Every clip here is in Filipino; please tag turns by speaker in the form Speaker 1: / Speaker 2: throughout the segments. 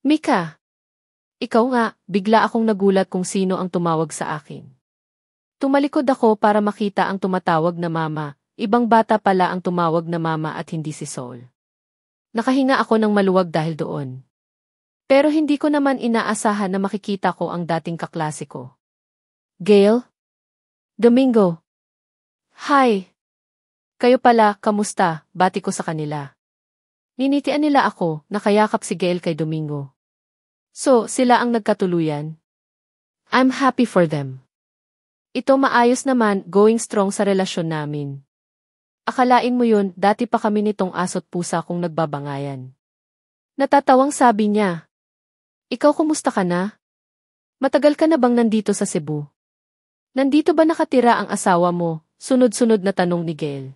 Speaker 1: Mika! Ikaw nga, bigla akong nagulat kung sino ang tumawag sa akin. Tumalikod ako para makita ang tumatawag na mama, ibang bata pala ang tumawag na mama at hindi si Sol. Nakahinga ako ng maluwag dahil doon. Pero hindi ko naman inaasahan na makikita ko ang dating kaklase ko. Gail? Domingo? Hi! Kayo pala, kamusta? Bati ko sa kanila. Ninitian nila ako, nakayakap si Gail kay Domingo. So, sila ang nagkatuluyan? I'm happy for them. Ito maayos naman, going strong sa relasyon namin. Akalain mo yun, dati pa kami nitong aso't pusa kung nagbabangayan. Natatawang sabi niya. Ikaw kumusta ka na? Matagal ka na bang nandito sa Cebu? Nandito ba nakatira ang asawa mo? Sunod-sunod na tanong ni Gail.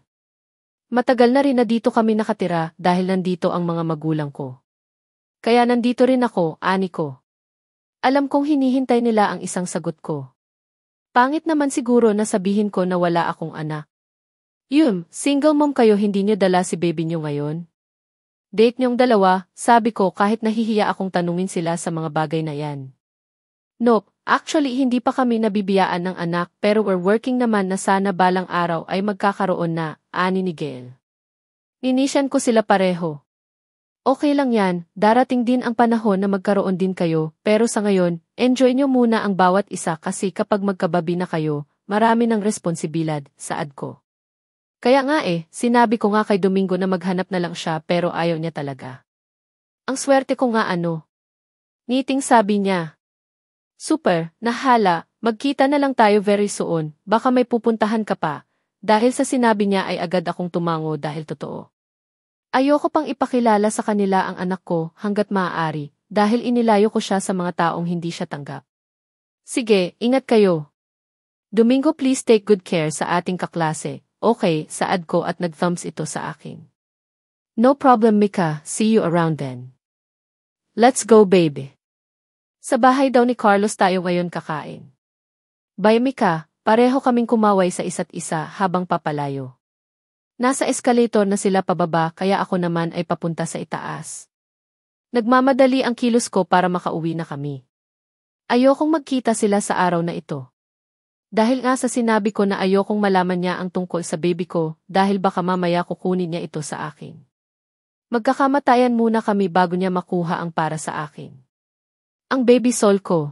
Speaker 1: Matagal na rin na dito kami nakatira dahil nandito ang mga magulang ko. Kaya nandito rin ako, ani ko. Alam kong hinihintay nila ang isang sagot ko. Pangit naman siguro na sabihin ko na wala akong anak. Yun, single mom kayo, hindi niyo dala si baby niyo ngayon? Date niyong dalawa, sabi ko kahit nahihiya akong tanungin sila sa mga bagay na yan. Nope, actually hindi pa kami nabibiyaan ng anak pero we're working naman na sana balang araw ay magkakaroon na, ani ni Gail. Ninisyan ko sila pareho. Okay lang yan, darating din ang panahon na magkaroon din kayo, pero sa ngayon, enjoy nyo muna ang bawat isa kasi kapag magkababi na kayo, marami ng responsibilidad, saad ko. Kaya nga sinabi ko nga kay Domingo na maghanap na lang siya pero ayaw niya talaga. Ang swerte ko nga ano. Ngiting sabi niya. Super, nahala, magkita na lang tayo very soon, baka may pupuntahan ka pa. Dahil sa sinabi niya ay agad akong tumango dahil totoo. Ayoko pang ipakilala sa kanila ang anak ko hanggat maaari, dahil inilayo ko siya sa mga taong hindi siya tanggap. Sige, ingat kayo. Domingo, please take good care sa ating kaklase. Okay, saad ko at nag-thumbs ito sa akin. No problem Mika, see you around then. Let's go baby. Sa bahay daw ni Carlos tayo ngayon kakain. Bye Mika, pareho kaming kumaway sa isa't isa habang papalayo. Nasa escalator na sila pababa kaya ako naman ay papunta sa itaas. Nagmamadali ang kilos ko para makauwi na kami. Ayokong magkita sila sa araw na ito. Dahil nga sa sinabi ko na ayokong malaman niya ang tungkol sa baby ko dahil baka mamaya kukunin niya ito sa akin. Magkakamatayan muna kami bago niya makuha ang para sa akin. Ang baby soul ko.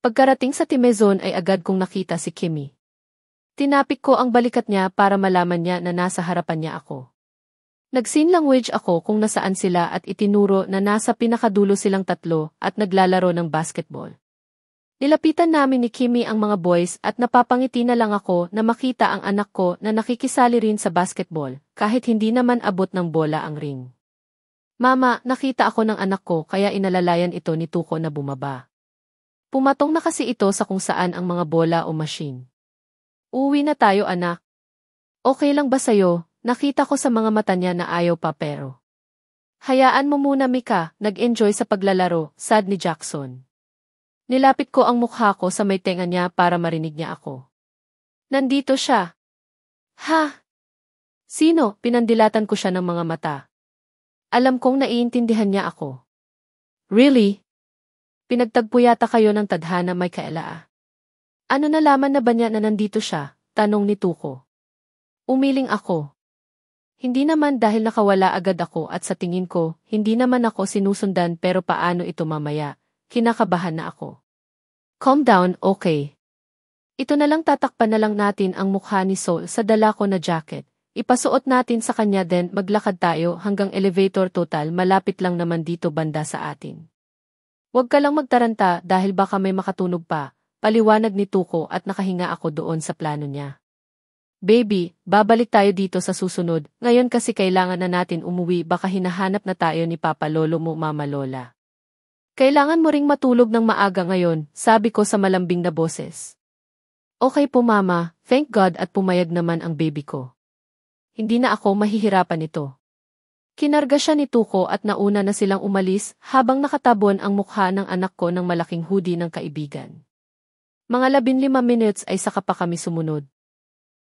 Speaker 1: Pagkarating sa Timezon ay agad kong nakita si Kimmy. Tinapik ko ang balikat niya para malaman niya na nasa harapan niya ako. Nag-sign language ako kung nasaan sila at itinuro na nasa pinakadulo silang tatlo at naglalaro ng basketball. Nilapitan namin ni Kimmy ang mga boys at napapangiti na lang ako na makita ang anak ko na nakikisali rin sa basketball kahit hindi naman abot ng bola ang ring. Mama, nakita ako ng anak ko kaya inalalayan ito ni Tuko na bumaba. Pumatong na kasi ito sa kung saan ang mga bola o machine. Uwi na tayo anak. Okay lang ba sayo? Nakita ko sa mga mata niya na ayaw pa pero. Hayaan mo muna Mika, nag-enjoy sa paglalaro, sad ni Jackson. Nilapit ko ang mukha ko sa may tenga niya para marinig niya ako. Nandito siya. Ha? Sino? Pinandilatan ko siya ng mga mata. Alam kong naiintindihan niya ako. Really? Pinagtagpo yata kayo ng tadhana may kaela. Ano nalaman na ba niya na nandito siya? Tanong ni Tuko. Umiling ako. Hindi naman dahil nakawala agad ako at sa tingin ko, hindi naman ako sinusundan pero paano ito mamaya? Kinakabahan na ako. Calm down, okay. Ito na lang tatakpan na lang natin ang mukha ni Sol sa dala ko na jacket. Ipasuot natin sa kanya then maglakad tayo hanggang elevator total malapit lang naman dito banda sa atin. Huwag ka lang magtaranta dahil baka may makatunog pa, paliwanag ni Tuko at nakahinga ako doon sa plano niya. Baby, babalik tayo dito sa susunod, ngayon kasi kailangan na natin umuwi baka hinahanap na tayo ni Papa Lolo mo Mama Lola. Kailangan mo ring matulog ng maaga ngayon, sabi ko sa malambing na boses. Okay po mama, thank God at pumayag naman ang baby ko. Hindi na ako mahihirapan ito. Kinarga siya ni Tuko at nauna na silang umalis habang nakatabon ang mukha ng anak ko ng malaking hoodie ng kaibigan. Mga 15 minutes ay saka pa kami sumunod.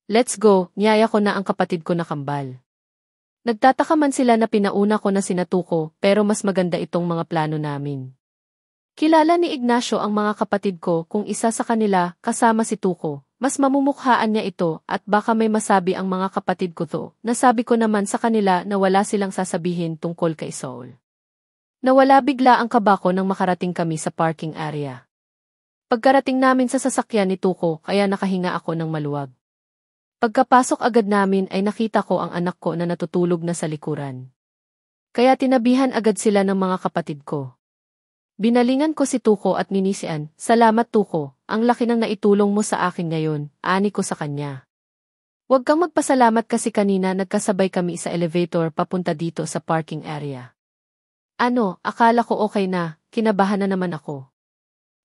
Speaker 1: Let's go, niyaya ko na ang kapatid ko na kambal. Nagtataka man sila na pinauna ko na sina Tuko, pero mas maganda itong mga plano namin. Kilala ni Ignacio ang mga kapatid ko, kung isa sa kanila, kasama si Tuko. Mas mamumukhaan niya ito at baka may masabi ang mga kapatid ko to. Nasabi ko naman sa kanila na wala silang sasabihin tungkol kay Saul. Nawala bigla ang kaba ko nang makarating kami sa parking area. Pagkarating namin sa sasakyan ni Tuko, kaya nakahinga ako ng maluwag. Pagkapasok agad namin ay nakita ko ang anak ko na natutulog na sa likuran. Kaya tinabihan agad sila ng mga kapatid ko. Binalingan ko si Tuko at ninisian, "Salamat Tuko, ang laki ng naitulong mo sa akin ngayon," ani ko sa kanya. "Huwag kang magpasalamat kasi kanina nagkasabay kami sa elevator papunta dito sa parking area." "Ano, akala ko okay na, kinabahan na naman ako."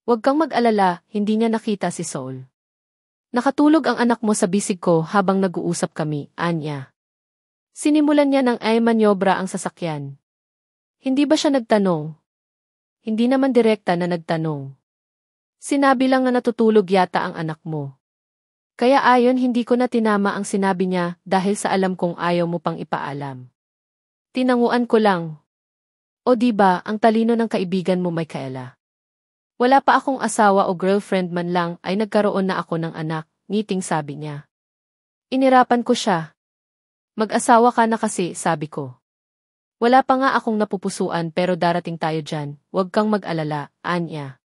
Speaker 1: "Huwag kang mag-alala, hindi niya nakita si Saul. Nakatulog ang anak mo sa bisig ko habang nag-uusap kami," anya. Sinimulan niya ng ay manyobra ang sasakyan. Hindi ba siya nagtanong? Hindi naman direkta na nagtanong. Sinabi lang na natutulog yata ang anak mo. Kaya ayon hindi ko na tinama ang sinabi niya dahil sa alam kong ayaw mo pang ipaalam. Tinanguan ko lang. O diba, ang talino ng kaibigan mo Michaela. Wala pa akong asawa o girlfriend man lang ay nagkaroon na ako ng anak, ngiting sabi niya. Inirapan ko siya. Mag-asawa ka na kasi, sabi ko. Wala pa nga akong napupusuan pero darating tayo dyan, huwag kang mag-alala, anya.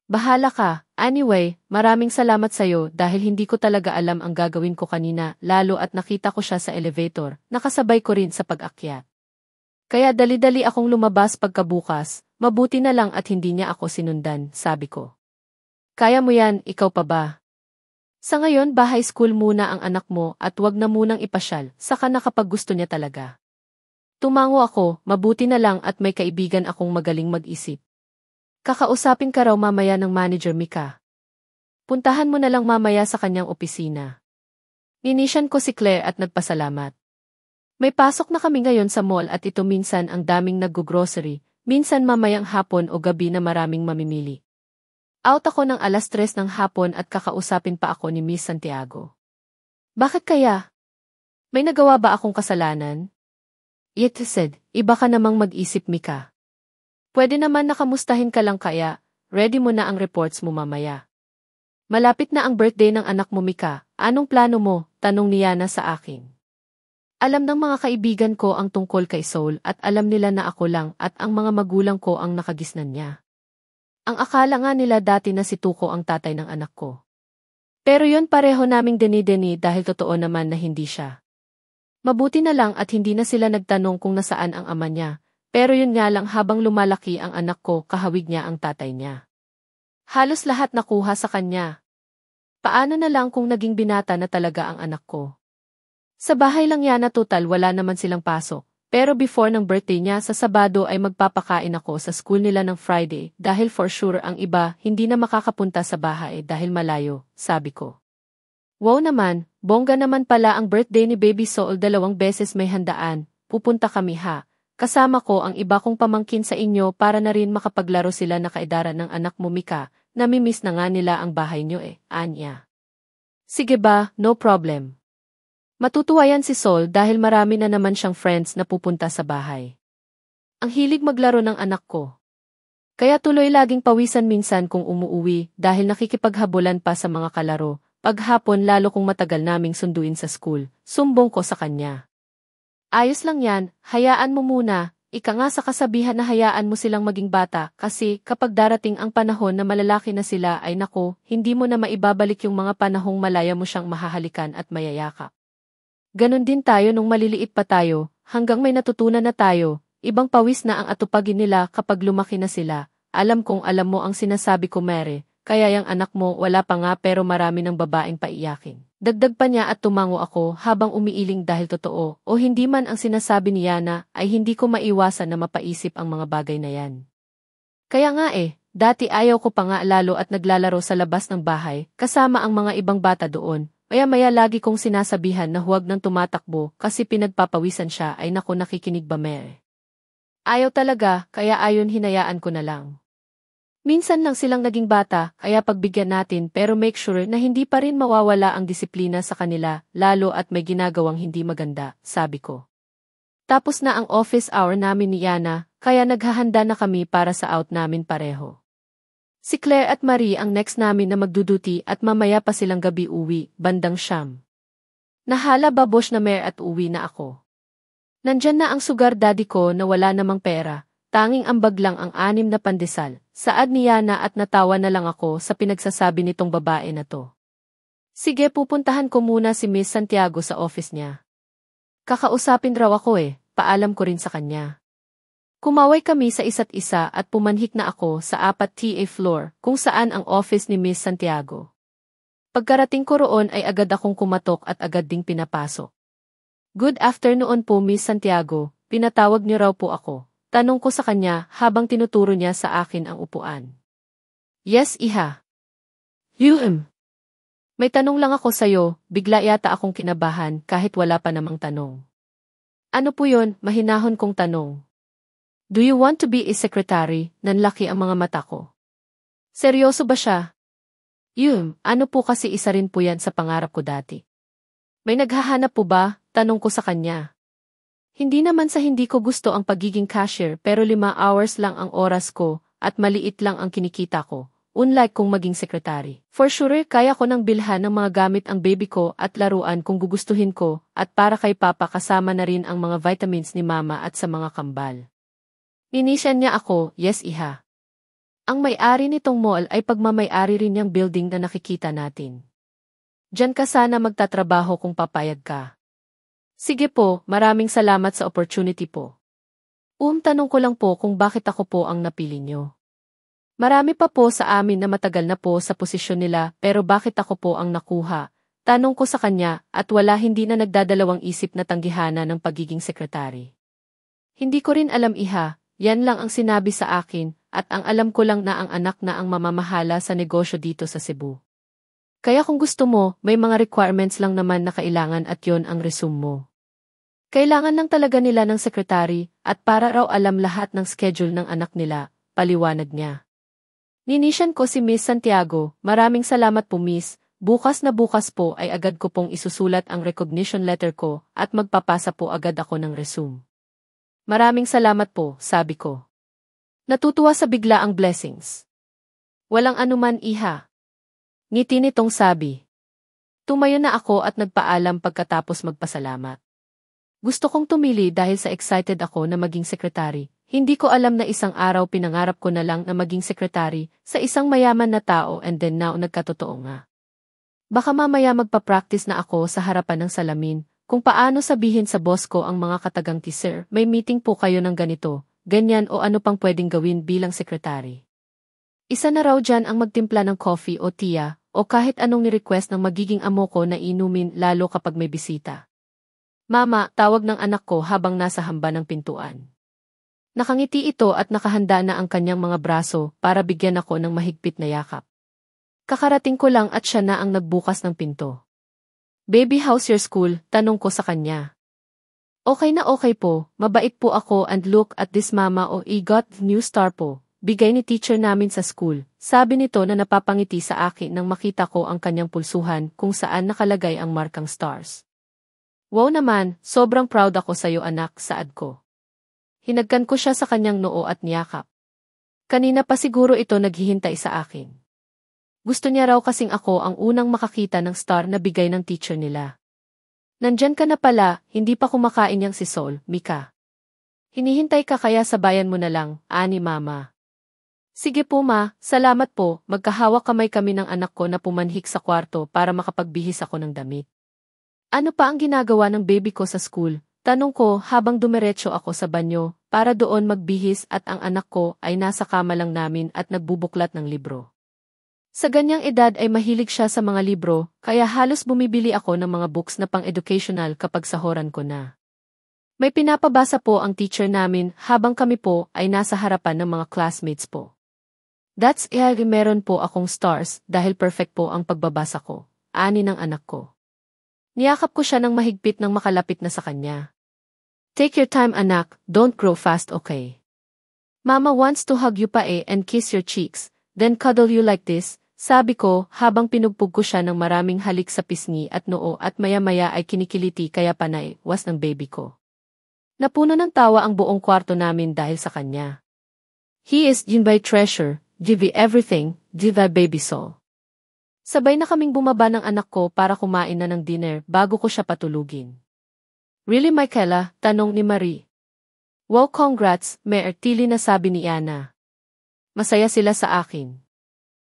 Speaker 1: Bahala ka, anyway, maraming salamat sa'yo dahil hindi ko talaga alam ang gagawin ko kanina lalo at nakita ko siya sa elevator, nakasabay ko rin sa pag-akyat. Kaya dali-dali akong lumabas pagkabukas, mabuti na lang at hindi niya ako sinundan, sabi ko. Kaya mo yan, ikaw pa ba? Sa ngayon bahay school muna ang anak mo at wag na munang ipasyal, saka na kapag gusto niya talaga. Tumango ako, mabuti na lang at may kaibigan akong magaling mag-isip. Kakausapin ka raw mamaya ng manager Mika. Puntahan mo na lang mamaya sa kanyang opisina. Ninisyan ko si Claire at nagpasalamat. May pasok na kami ngayon sa mall at ito minsan ang daming nag-grocery, minsan mamayang hapon o gabi na maraming mamimili. Out ako ng 3:00 ng hapon at kakausapin pa ako ni Miss Santiago. Bakit kaya? May nagawa ba akong kasalanan? It said, iba ka namang mag-isip Mika. Pwede naman nakamustahin ka lang kaya, ready mo na ang reports mo mamaya. Malapit na ang birthday ng anak mo Mika, anong plano mo? Tanong ni Yana sa akin. Alam ng mga kaibigan ko ang tungkol kay Saul at alam nila na ako lang at ang mga magulang ko ang nakagisnan niya. Ang akala nga nila dati na si Tuko ang tatay ng anak ko. Pero yon pareho naming deni-deni dahil totoo naman na hindi siya. Mabuti na lang at hindi na sila nagtanong kung nasaan ang ama niya, pero yun nga lang habang lumalaki ang anak ko kahawig niya ang tatay niya. Halos lahat nakuha sa kanya. Paano na lang kung naging binata na talaga ang anak ko? Sa bahay lang yan na total wala naman silang pasok, pero before ng birthday niya sa Sabado ay magpapakain ako sa school nila ng Friday dahil for sure ang iba hindi na makakapunta sa bahay dahil malayo, sabi ko. Wow naman, bongga naman pala ang birthday ni Baby Saul 2 beses may handaan, pupunta kami ha, kasama ko ang iba kong pamangkin sa inyo para na rin makapaglaro sila na kaedaran ng anak mo Mika, namimiss na nga nila ang bahay nyo anya. Sige ba, no problem. Matutuwa yan si Saul dahil marami na naman siyang friends na pupunta sa bahay. Ang hilig maglaro ng anak ko. Kaya tuloy laging pawisan minsan kung umuuwi dahil nakikipaghabulan pa sa mga kalaro. Paghapon lalo kung matagal naming sunduin sa school, sumbong ko sa kanya. Ayos lang yan, hayaan mo muna, ika nga sa kasabihan na hayaan mo silang maging bata kasi kapag darating ang panahon na malalaki na sila ay nako, hindi mo na maibabalik yung mga panahong malaya mo siyang mahahalikan at mayayakap. Ganon din tayo nung maliliit pa tayo, hanggang may natutunan na tayo, ibang pawis na ang atupagin nila kapag lumaki na sila. Alam kong alam mo ang sinasabi ko Mary, kaya yung anak mo wala pa nga pero marami ng babaeng paiyakin. Dagdag pa niya at tumango ako habang umiiling dahil totoo o hindi man ang sinasabi ni Yana ay hindi ko maiwasan na mapaisip ang mga bagay na yan. Kaya nga dati ayaw ko pa nga lalo at naglalaro sa labas ng bahay kasama ang mga ibang bata doon. Maya-maya lagi kong sinasabihan na huwag nang tumatakbo kasi pinagpapawisan siya ay naku nakikinig ba Mary. Ayaw talaga kaya ayon hinayaan ko na lang. Minsan lang silang naging bata kaya pagbigyan natin pero make sure na hindi pa rin mawawala ang disiplina sa kanila lalo at may ginagawang hindi maganda, sabi ko. Tapos na ang office hour namin ni Yana, kaya naghahanda na kami para sa out namin pareho. Si Claire at Marie ang next namin na magduduty at mamaya pa silang gabi uwi, bandang siyam. Nahala babosh na mare at uwi na ako. Nandyan na ang sugar daddy ko na wala namang pera, tanging ambag lang ang 6 na pandesal, saad ni Yana at natawa na lang ako sa pinagsasabi nitong babae na to. Sige, pupuntahan ko muna si Miss Santiago sa office niya. Kakausapin raw ako paalam ko rin sa kanya. Kumaway kami sa isa't isa at pumanhik na ako sa 4 TA floor kung saan ang office ni Miss Santiago. Pagkarating ko roon ay agad akong kumatok at agad ding pinapasok. Good afternoon po Miss Santiago, pinatawag niyo raw po ako. Tanong ko sa kanya habang tinuturo niya sa akin ang upuan. Yes, iha. May tanong lang ako sa'yo, bigla yata akong kinabahan kahit wala pa namang tanong. Ano po yun, mahinahon kong tanong. Do you want to be a secretary? Nanlaki ang mga mata ko. Seryoso ba siya? Ano po kasi isa rin po yan sa pangarap ko dati. May naghahanap po ba? Tanong ko sa kanya. Hindi naman sa hindi ko gusto ang pagiging cashier pero 5 hours lang ang oras ko at maliit lang ang kinikita ko, unlike kung maging secretary. For sure, kaya ko nang bilhan ng mga gamit ang baby ko at laruan kung gugustuhin ko at para kay Papa kasama na rin ang mga vitamins ni Mama at sa mga kambal. Inisyan niya ako, yes iha. Ang may-ari nitong mall ay pagmamay-ari rin niyang building na nakikita natin. Diyan ka sana magtatrabaho kung papayag ka. Sige po, maraming salamat sa opportunity po. Tanong ko lang po kung bakit ako po ang napili niyo. Marami pa po sa amin na matagal na po sa posisyon nila pero bakit ako po ang nakuha? Tanong ko sa kanya at wala hindi na nagdadalawang isip na tanggihanan ng pagiging sekretary. Hindi ko rin alam iha, yan lang ang sinabi sa akin at ang alam ko lang na ang anak na ang mamamahala sa negosyo dito sa Cebu. Kaya kung gusto mo, may mga requirements lang naman na kailangan at yon ang resume mo. Kailangan lang talaga nila ng sekretary at para raw alam lahat ng schedule ng anak nila, paliwanag niya. Ninisyan ko si Miss Santiago, maraming salamat po Miss, bukas na bukas po ay agad ko pong isusulat ang recognition letter ko at magpapasa po agad ako ng resume. Maraming salamat po, sabi ko. Natutuwa sa bigla ang blessings. Walang anuman iha. Ngiti nitong sabi. Tumayo na ako at nagpaalam pagkatapos magpasalamat. Gusto kong tumili dahil sa excited ako na maging sekretary. Hindi ko alam na isang araw pinangarap ko na lang na maging sekretary sa isang mayaman na tao and then now nagkatotoo nga. Baka mamaya magpa-practice na ako sa harapan ng salamin kung paano sabihin sa boss ko ang mga katagang sir, may meeting po kayo ng ganito, ganyan o ano pang pwedeng gawin bilang sekretary. Isa na raw dyan ang magtimpla ng coffee o tea o kahit anong ni-request ng magiging amo ko na inumin lalo kapag may bisita. Mama, tawag ng anak ko habang nasa hamba ng pintuan. Nakangiti ito at nakahanda na ang kanyang mga braso para bigyan ako ng mahigpit na yakap. Kakarating ko lang at siya na ang nagbukas ng pinto. Baby, how's your school? Tanong ko sa kanya. Okay na okay po, mabait po ako and look at this mama I got new star po. Bigay ni teacher namin sa school. Sabi nito na napapangiti sa akin nang makita ko ang kanyang pulsuhan kung saan nakalagay ang markang stars. Wow naman, sobrang proud ako sa iyo anak, saad ko. Hinagkan ko siya sa kanyang noo at niyakap. Kanina pa siguro ito naghihintay sa akin. Gusto niya raw kasing ako ang unang makakita ng star na bigay ng teacher nila. Nandyan ka na pala, hindi pa kumakain yang si Sol, Mika. Hinihintay ka kaya sabayan mo na lang, ani mama. Sige po ma, salamat po, magkahawak kamay kami ng anak ko na pumanhik sa kwarto para makapagbihis ako ng damit. Ano pa ang ginagawa ng baby ko sa school? Tanong ko habang dumiretso ako sa banyo para doon magbihis at ang anak ko ay nasa kama lang namin at nagbubuklat ng libro. Sa ganyang edad ay mahilig siya sa mga libro kaya halos bumibili ako ng mga books na pang-educational kapag sahoran ko na. May pinapabasa po ang teacher namin habang kami po ay nasa harapan ng mga classmates po. That's meron po akong stars dahil perfect po ang pagbabasa ko, ani ng anak ko. Niyakap ko siya ng mahigpit nang makalapit na sa kanya. Take your time anak, don't grow fast okay? Mama wants to hug you pa and kiss your cheeks, then cuddle you like this, sabi ko habang pinugpog ko siya ng maraming halik sa pisngi at noo at maya-maya ay kinikiliti kaya panay, was ng baby ko. Napuno ng tawa ang buong kwarto namin dahil sa kanya. He is Jinbei treasure, Jivi everything, Jivi baby soul. Sabay na kaming bumaba ng anak ko para kumain na ng dinner bago ko siya patulugin. Really Michaela? Tanong ni Marie. Wow congrats, Mayor Tilly na sabi ni Ana. Masaya sila sa akin.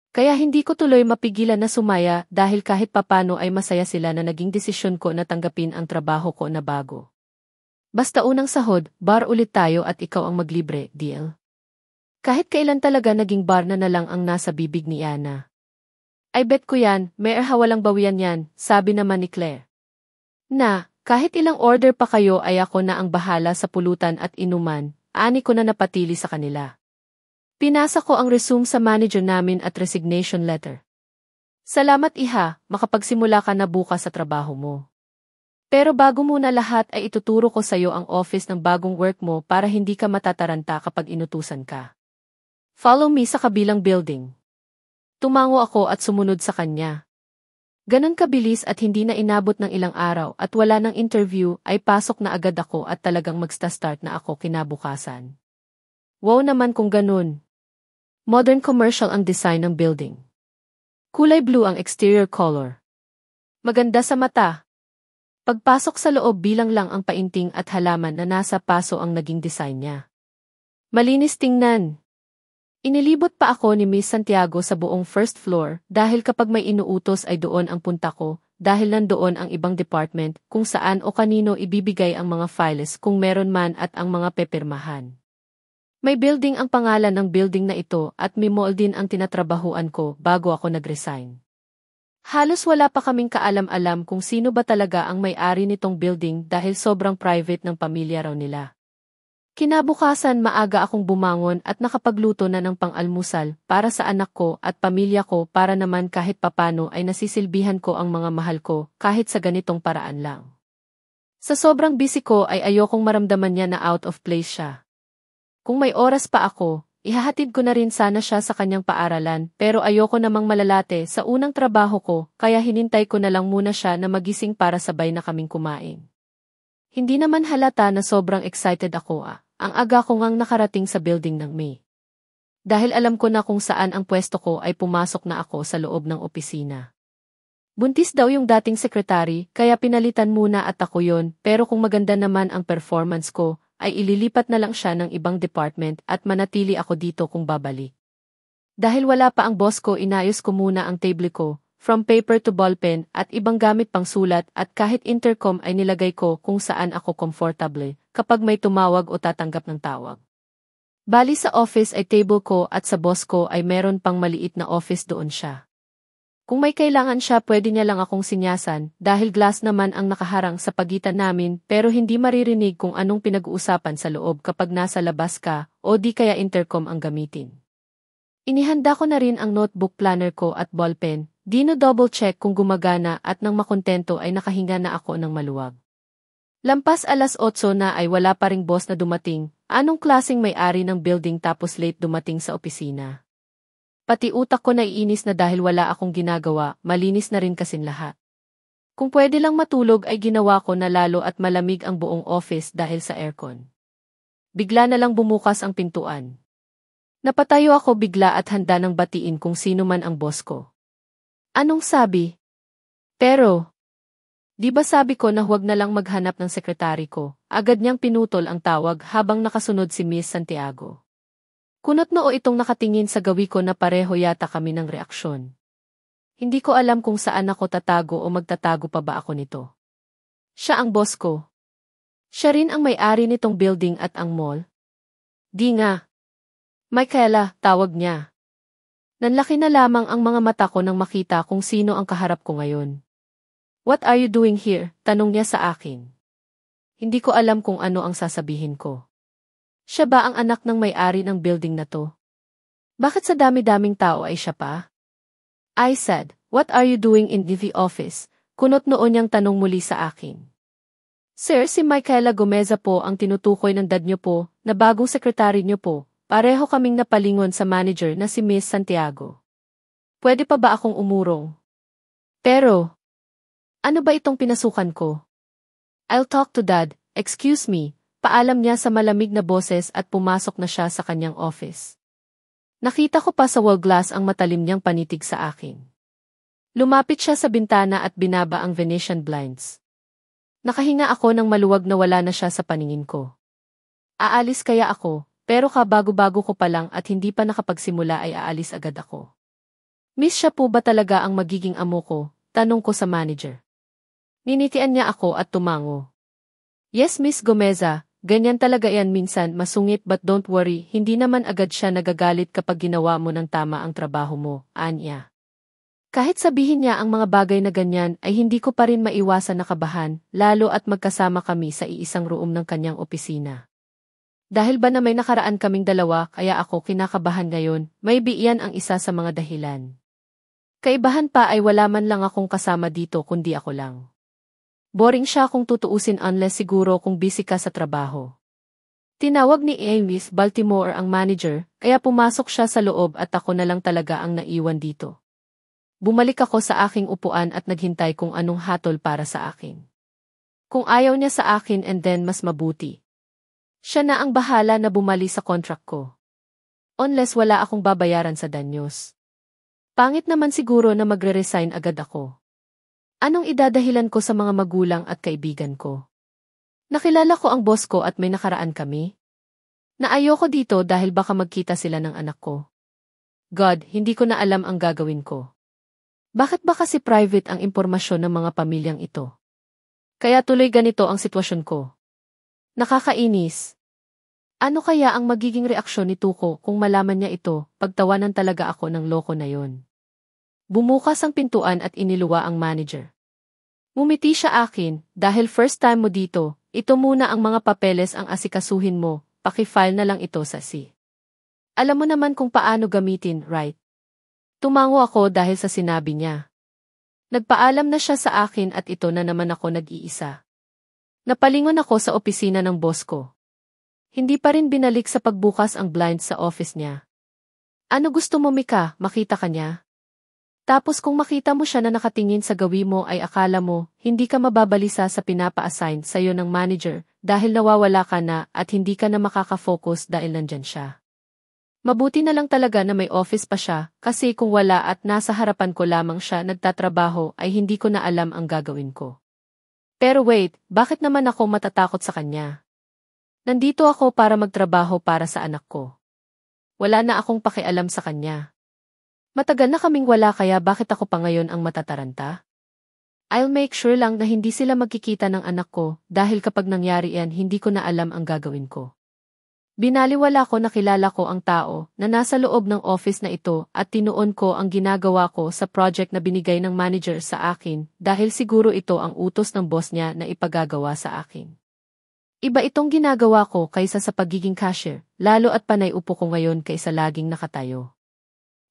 Speaker 1: Kaya hindi ko tuloy mapigilan na sumaya dahil kahit papano ay masaya sila na naging desisyon ko na tanggapin ang trabaho ko na bago. Basta unang sahod, bar ulit tayo at ikaw ang maglibre, deal? Kahit kailan talaga naging bar na lang ang nasa bibig ni Ana. I bet ko yan, Mayor walang bawian yan, sabi naman ni Claire. Na, kahit ilang order pa kayo ay ako na ang bahala sa pulutan at inuman, ani ko na napatili sa kanila. Pinasa ko ang resume sa manager namin at resignation letter. Salamat iha, makapagsimula ka na bukas sa trabaho mo. Pero bago muna lahat ay ituturo ko sa iyo ang office ng bagong work mo para hindi ka matataranta kapag inutusan ka. Follow me sa kabilang building. Tumango ako at sumunod sa kanya. Ganon kabilis at hindi na inabot ng ilang araw at wala ng interview ay pasok na agad ako at talagang magsta-start na ako kinabukasan. Wow naman kung ganun. Modern commercial ang design ng building. Kulay blue ang exterior color. Maganda sa mata. Pagpasok sa loob bilang lang ang painting at halaman na nasa paso ang naging design niya. Malinis tingnan. Inilibot pa ako ni Miss Santiago sa buong first floor dahil kapag may inuutos ay doon ang punta ko dahil nandoon ang ibang department kung saan o kanino ibibigay ang mga files kung meron man at ang mga pepirmahan. May building ang pangalan ng building na ito at may mall din ang tinatrabahuan ko bago ako nag-resign. Halos wala pa kaming kaalam-alam kung sino ba talaga ang may-ari nitong building dahil sobrang private ng pamilya raw nila. Kinabukasan maaga akong bumangon at nakapagluto na ng pang-almusal para sa anak ko at pamilya ko para naman kahit papano ay nasisilbihan ko ang mga mahal ko kahit sa ganitong paraan lang. Sa sobrang busy ko ay ayokong maramdaman niya na out of place siya. Kung may oras pa ako, ihahatid ko na rin sana siya sa kanyang paaralan pero ayoko namang malalate sa unang trabaho ko kaya hinintay ko na lang muna siya na magising para sabay na kaming kumain. Hindi naman halata na sobrang excited ako Ang aga ko ngang nakarating sa building ng May. Dahil alam ko na kung saan ang pwesto ko ay pumasok na ako sa loob ng opisina. Buntis daw yung dating sekretary kaya pinalitan muna at ako yon pero kung maganda naman ang performance ko, ay ililipat na lang siya ng ibang department at manatili ako dito kung babalik. Dahil wala pa ang boss ko inayos ko muna ang table ko, from paper to ballpen at ibang gamit pang sulat at kahit intercom ay nilagay ko kung saan ako komportable kapag may tumawag o tatanggap ng tawag. Bali sa office ay table ko at sa boss ko ay meron pang maliit na office doon siya. Kung may kailangan siya pwede niya lang akong sinyasan dahil glass naman ang nakaharang sa pagitan namin pero hindi maririnig kung anong pinag-uusapan sa loob kapag nasa labas ka o di kaya intercom ang gamitin. Inihanda ko na rin ang notebook planner ko at ballpen, double check kung gumagana at nang makontento ay nakahinga na ako ng maluwag. Lampas 8:00 na ay wala pa ring boss na dumating, anong klaseng may-ari ng building tapos late dumating sa opisina. Pati utak ko naiinis na dahil wala akong ginagawa, malinis na rin kasin lahat. Kung pwede lang matulog ay ginawa ko na lalo at malamig ang buong office dahil sa aircon. Bigla na lang bumukas ang pintuan. Napatayo ako bigla at handa nang batiin kung sino man ang boss ko. Anong sabi? Pero, di ba sabi ko na huwag na lang maghanap ng sekretary ko? Agad niyang pinutol ang tawag habang nakasunod si Miss Santiago. Kunot noo itong nakatingin sa gawi ko na pareho yata kami ng reaksyon. Hindi ko alam kung saan ako tatago o magtatago pa ba ako nito. Siya ang boss ko. Siya rin ang may-ari nitong building at ang mall. Di nga. Michaela, tawag niya. Nanlaki na lamang ang mga mata ko nang makita kung sino ang kaharap ko ngayon. What are you doing here? Tanong niya sa akin. Hindi ko alam kung ano ang sasabihin ko. Siya ba ang anak ng may-ari ng building na to? Bakit sa dami-daming tao ay siya pa? I said, what are you doing in the office? Kunot noon niyang tanong muli sa akin. Sir, si Michaela Gomeza po ang tinutukoy ng dad niyo po, na bagong sekretary niyo po. Pareho kaming napalingon sa manager na si Miss Santiago. Pwede pa ba akong umurong? Pero, ano ba itong pinasukan ko? I'll talk to Dad, excuse me, paalam niya sa malamig na boses at pumasok na siya sa kanyang office. Nakita ko pa sa wall glass ang matalim niyang panitig sa akin. Lumapit siya sa bintana at binaba ang Venetian blinds. Nakahinga ako ng maluwag na wala na siya sa paningin ko. Aalis kaya ako, pero kabago-bago ko pa lang at hindi pa nakapagsimula ay aalis agad ako. Miss, siya po ba talaga ang magiging amo ko? Tanong ko sa manager. Ninitian niya ako at tumango. Yes, Miss Gomeza, ganyan talaga yan minsan, masungit, but don't worry, hindi naman agad siya nagagalit kapag ginawa mo ng tama ang trabaho mo, anya. Kahit sabihin niya ang mga bagay na ganyan ay hindi ko pa rin maiwasan na kabahan, lalo at magkasama kami sa iisang room ng kanyang opisina. Dahil ba na may nakaraan kaming dalawa kaya ako kinakabahan ngayon, maybe iyan ang isa sa mga dahilan. Kaibahan pa ay wala man lang akong kasama dito kundi ako lang. Boring siya kung tutuusin unless siguro kung busy ka sa trabaho. Tinawag ni Miss Baltimore ang manager, kaya pumasok siya sa loob at ako na lang talaga ang naiwan dito. Bumalik ako sa aking upuan at naghintay kung anong hatol para sa akin. Kung ayaw niya sa akin and then mas mabuti. Siya na ang bahala na bumali sa contract ko. Unless wala akong babayaran sa danyos. Pangit naman siguro na magre-resign agad ako. Anong idadahilan ko sa mga magulang at kaibigan ko? Nakilala ko ang boss ko at may nakaraan kami. Na ayoko dito dahil baka magkita sila ng anak ko. God, hindi ko na alam ang gagawin ko. Bakit ba kasi private ang impormasyon ng mga pamilyang ito? Kaya tuloy ganito ang sitwasyon ko. Nakakainis. Ano kaya ang magiging reaksyon ni Tuko kung malaman niya ito, pagtawanan talaga ako ng loko na yon. Bumukas ang pintuan at iniluwa ang manager. Ngumiti siya akin, dahil first time mo dito, ito muna ang mga papeles ang asikasuhin mo, paki-file na lang ito sa C. Alam mo naman kung paano gamitin, right? Tumango ako dahil sa sinabi niya. Nagpaalam na siya sa akin at ito na naman ako nag-iisa. Napalingon ako sa opisina ng boss ko. Hindi pa rin binalik sa pagbukas ang blinds sa office niya. Ano gusto mo, Mika? Makita ka niya? Tapos kung makita mo siya na nakatingin sa gawi mo ay akala mo, hindi ka mababalisa sa pinapa-assign sa'yo ng manager dahil nawawala ka na at hindi ka na makaka-focus dahil nandyan siya. Mabuti na lang talaga na may office pa siya kasi kung wala at nasa harapan ko lamang siya nagtatrabaho ay hindi ko na alam ang gagawin ko. Pero wait, bakit naman ako matatakot sa kanya? Nandito ako para magtrabaho para sa anak ko. Wala na akong pakialam sa kanya. Matagal na kaming wala kaya bakit ako pa ngayon ang matataranta? I'll make sure lang na hindi sila magkikita ng anak ko dahil kapag nangyari yan hindi ko na alam ang gagawin ko. Binaliwala ko na kilala ko ang tao na nasa loob ng office na ito at tinuon ko ang ginagawa ko sa project na binigay ng manager sa akin dahil siguro ito ang utos ng boss niya na ipagagawa sa akin. Iba itong ginagawa ko kaysa sa pagiging cashier, lalo at panay upo ko ngayon kaysa laging nakatayo.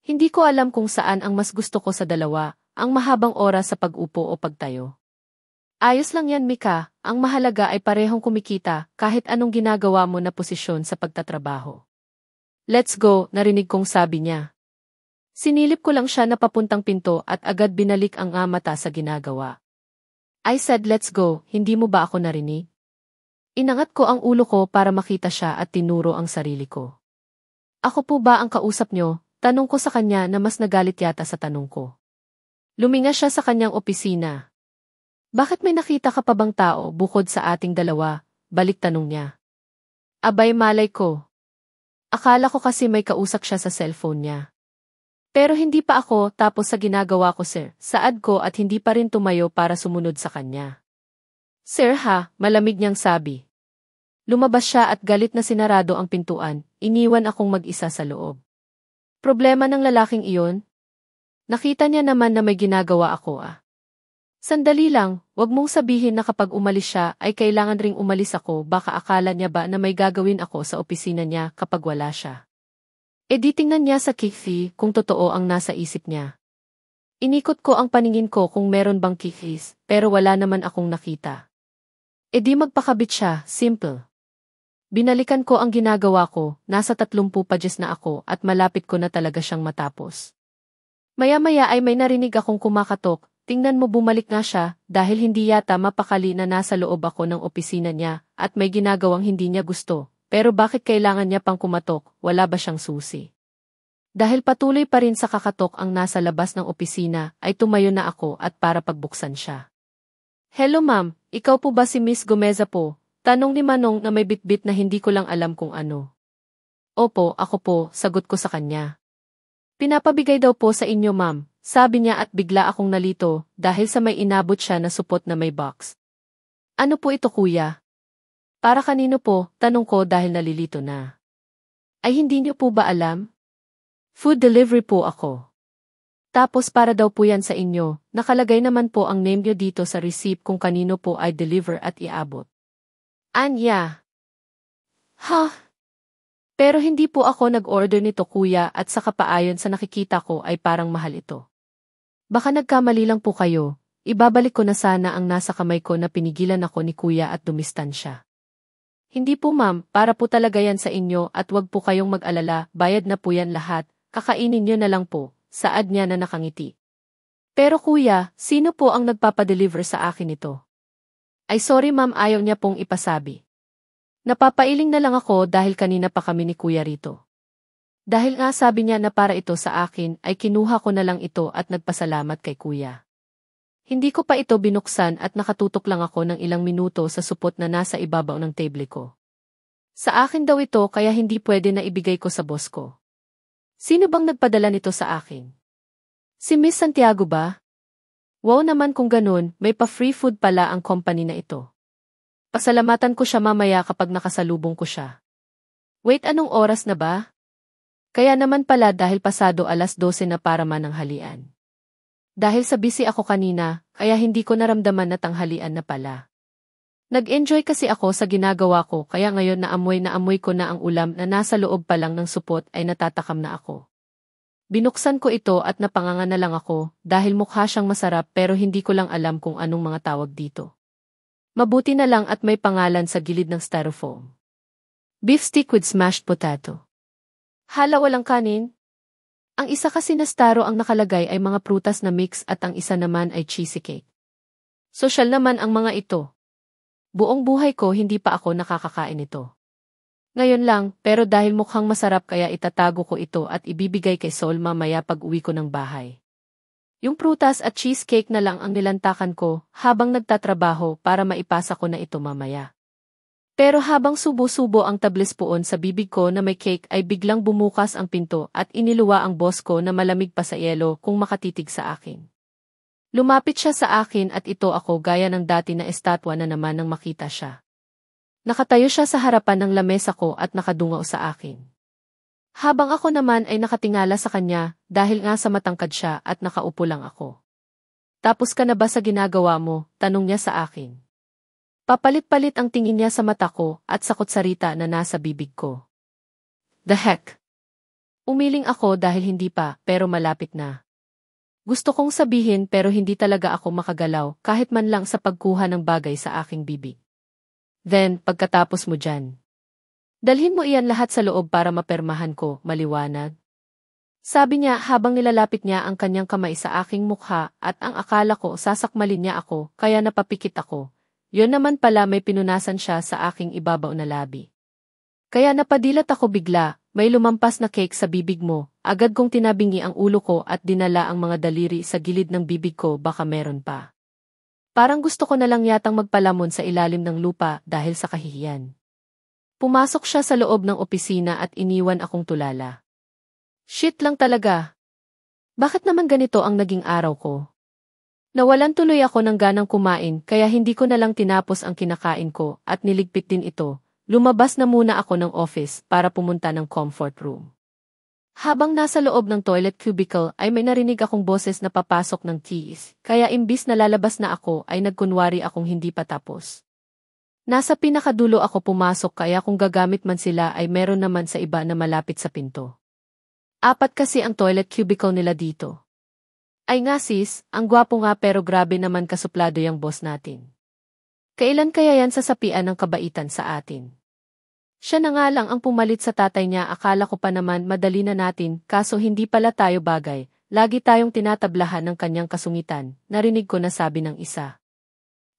Speaker 1: Hindi ko alam kung saan ang mas gusto ko sa dalawa, ang mahabang oras sa pag-upo o pagtayo. Ayos lang yan, Mika, ang mahalaga ay parehong kumikita kahit anong ginagawa mo na posisyon sa pagtatrabaho. Let's go, narinig kong sabi niya. Sinilip ko lang siya na papuntang pinto at agad binalik ang mata sa ginagawa. I said let's go, hindi mo ba ako narinig? Inangat ko ang ulo ko para makita siya at tinuro ang sarili ko. Ako po ba ang kausap niyo? Tanong ko sa kanya na mas nagalit yata sa tanong ko. Luminga siya sa kanyang opisina. Bakit may nakita ka pa bang tao bukod sa ating dalawa? Balik tanong niya. Abay malay ko. Akala ko kasi may kausap siya sa cellphone niya. Pero hindi pa ako tapos sa ginagawa ko sir, saad ko at hindi pa rin tumayo para sumunod sa kanya. Sir ha, malamig niyang sabi. Lumabas siya at galit na sinarado ang pintuan, iniwan akong mag-isa sa loob. Problema ng lalaking iyon? Nakita niya naman na may ginagawa ako Sandali lang, wag mong sabihin na kapag umalis siya ay kailangan ring umalis ako baka akala niya ba na may gagawin ako sa opisina niya kapag wala siya. E di tingnan niya sa kiki kung totoo ang nasa isip niya. Inikot ko ang paningin ko kung meron bang kikis pero wala naman akong nakita. E di magpakabit siya, simple. Binalikan ko ang ginagawa ko, nasa 30 pages na ako at malapit ko na talaga siyang matapos. Maya-maya ay may narinig akong kumakatok, Tingnan mo bumalik nga siya, dahil hindi yata mapakali na nasa loob ako ng opisina niya, at may ginagawang hindi niya gusto. Pero bakit kailangan niya pang kumatok, wala ba siyang susi? Dahil patuloy pa rin sa kakatok ang nasa labas ng opisina, ay tumayo na ako at para pagbuksan siya. Hello ma'am, ikaw po ba si Miss Gomeza po? Tanong ni Manong na may bitbit na hindi ko lang alam kung ano. Opo, ako po, sagot ko sa kanya. Pinapabigay daw po sa inyo ma'am. Sabi niya at bigla akong nalito dahil sa may inabot siya na supot na may box. Ano po ito kuya? Para kanino po, tanong ko dahil nalilito na. Ay hindi niyo po ba alam? Food delivery po ako. Tapos para daw po yan sa inyo, nakalagay naman po ang name niyo dito sa receipt kung kanino po ay deliver at iabot. Anya. Ha? Pero hindi po ako nag-order nito kuya at sa kapaayon sa nakikita ko ay parang mahal ito. Baka nagkamali lang po kayo, ibabalik ko na sana ang nasa kamay ko na pinigilan ako ni kuya at dumistan siya. Hindi po ma'am, para po talaga yan sa inyo at wag po kayong mag-alala, bayad na po yan lahat, kakainin niyo na lang po, saad niya na nakangiti. Pero kuya, sino po ang nagpapadeliver sa akin ito? Ay sorry ma'am, ayaw niya pong ipasabi. Napapailing na lang ako dahil kanina pa kami ni kuya rito. Dahil nga sabi niya na para ito sa akin ay kinuha ko na lang ito at nagpasalamat kay kuya. Hindi ko pa ito binuksan at nakatutok lang ako ng ilang minuto sa supot na nasa ibabaw ng table ko. Sa akin daw ito kaya hindi pwede na ibigay ko sa boss ko. Sino bang nagpadala nito sa akin? Si Miss Santiago ba? Wow naman kung ganun, may pa-free food pala ang company na ito. Pasalamatan ko siya mamaya kapag nakasalubong ko siya. Wait, anong oras na ba? Kaya naman pala dahil pasado 12:00 na para mananghalian. Dahil sa busy ako kanina, kaya hindi ko naramdaman na tanghalian na pala. Nag-enjoy kasi ako sa ginagawa ko kaya ngayon na amoy ko na ang ulam na nasa loob pa lang ng supot ay natatakam na ako. Binuksan ko ito at napanganga na lang ako dahil mukha siyang masarap pero hindi ko lang alam kung anong mga tawag dito. Mabuti na lang at may pangalan sa gilid ng styrofoam. Beef stick with smashed potato. Hala walang kanin? Ang isa kasi na staro ang nakalagay ay mga prutas na mix at ang isa naman ay cheesecake. Sosyal naman ang mga ito. Buong buhay ko hindi pa ako nakakakain ito. Ngayon lang, pero dahil mukhang masarap kaya itatago ko ito at ibibigay kay Sol mamaya pag uwi ko ng bahay. Yung prutas at cheesecake na lang ang nilantakan ko habang nagtatrabaho para maipasa ko na ito mamaya. Pero habang subo-subo ang tablis poon sa bibig ko na may cake ay biglang bumukas ang pinto at iniluwa ang boss ko na malamig pa sa yelo kung makatitig sa akin. Lumapit siya sa akin at ito ako gaya ng dati na estatwa na naman nang makita siya. Nakatayo siya sa harapan ng lamesa ko at nakadungaw sa akin. Habang ako naman ay nakatingala sa kanya dahil nga sa matangkad siya at nakaupo lang ako. Tapos ka na ba sa ginagawa mo? Tanong niya sa akin. Papalit-palit ang tingin niya sa mata ko at sa kutsarita na nasa bibig ko. The heck? Umiling ako dahil hindi pa, pero malapit na. Gusto kong sabihin pero hindi talaga ako makagalaw kahit man lang sa pagkuha ng bagay sa aking bibig. Then, pagkatapos mo dyan. Dalhin mo iyan lahat sa loob para mapermahan ko, maliwanag. Sabi niya habang nilalapit niya ang kanyang kamay sa aking mukha at ang akala ko sasakmalin niya ako kaya napapikit ako. Yun naman pala may pinunasan siya sa aking ibabaw na labi. Kaya napadilat ako bigla, may lumampas na cake sa bibig mo, agad kong tinabingi ang ulo ko at dinala ang mga daliri sa gilid ng bibig ko baka meron pa. Parang gusto ko na lang yatang magpalamon sa ilalim ng lupa dahil sa kahihiyan. Pumasok siya sa loob ng opisina at iniwan akong tulala. Shit lang talaga. Bakit naman ganito ang naging araw ko? Nawalan tuloy ako ng ganang kumain kaya hindi ko na lang tinapos ang kinakain ko at niligpit din ito. Lumabas na muna ako ng office para pumunta ng comfort room. Habang nasa loob ng toilet cubicle ay may narinig akong boses na papasok ng keys, kaya imbis na lalabas na ako ay nagkunwari akong hindi pa tapos. Nasa pinakadulo ako pumasok kaya kung gagamit man sila ay meron naman sa iba na malapit sa pinto. 4 kasi ang toilet cubicle nila dito. Ay nga sis, ang gwapo nga pero grabe naman kasuplado yung boss natin. Kailan kaya yan sasapian ng kabaitan sa atin? Siya na nga lang ang pumalit sa tatay niya akala ko pa naman madali na natin kaso hindi pala tayo bagay, lagi tayong tinatablahan ng kanyang kasungitan, narinig ko na sabi ng isa.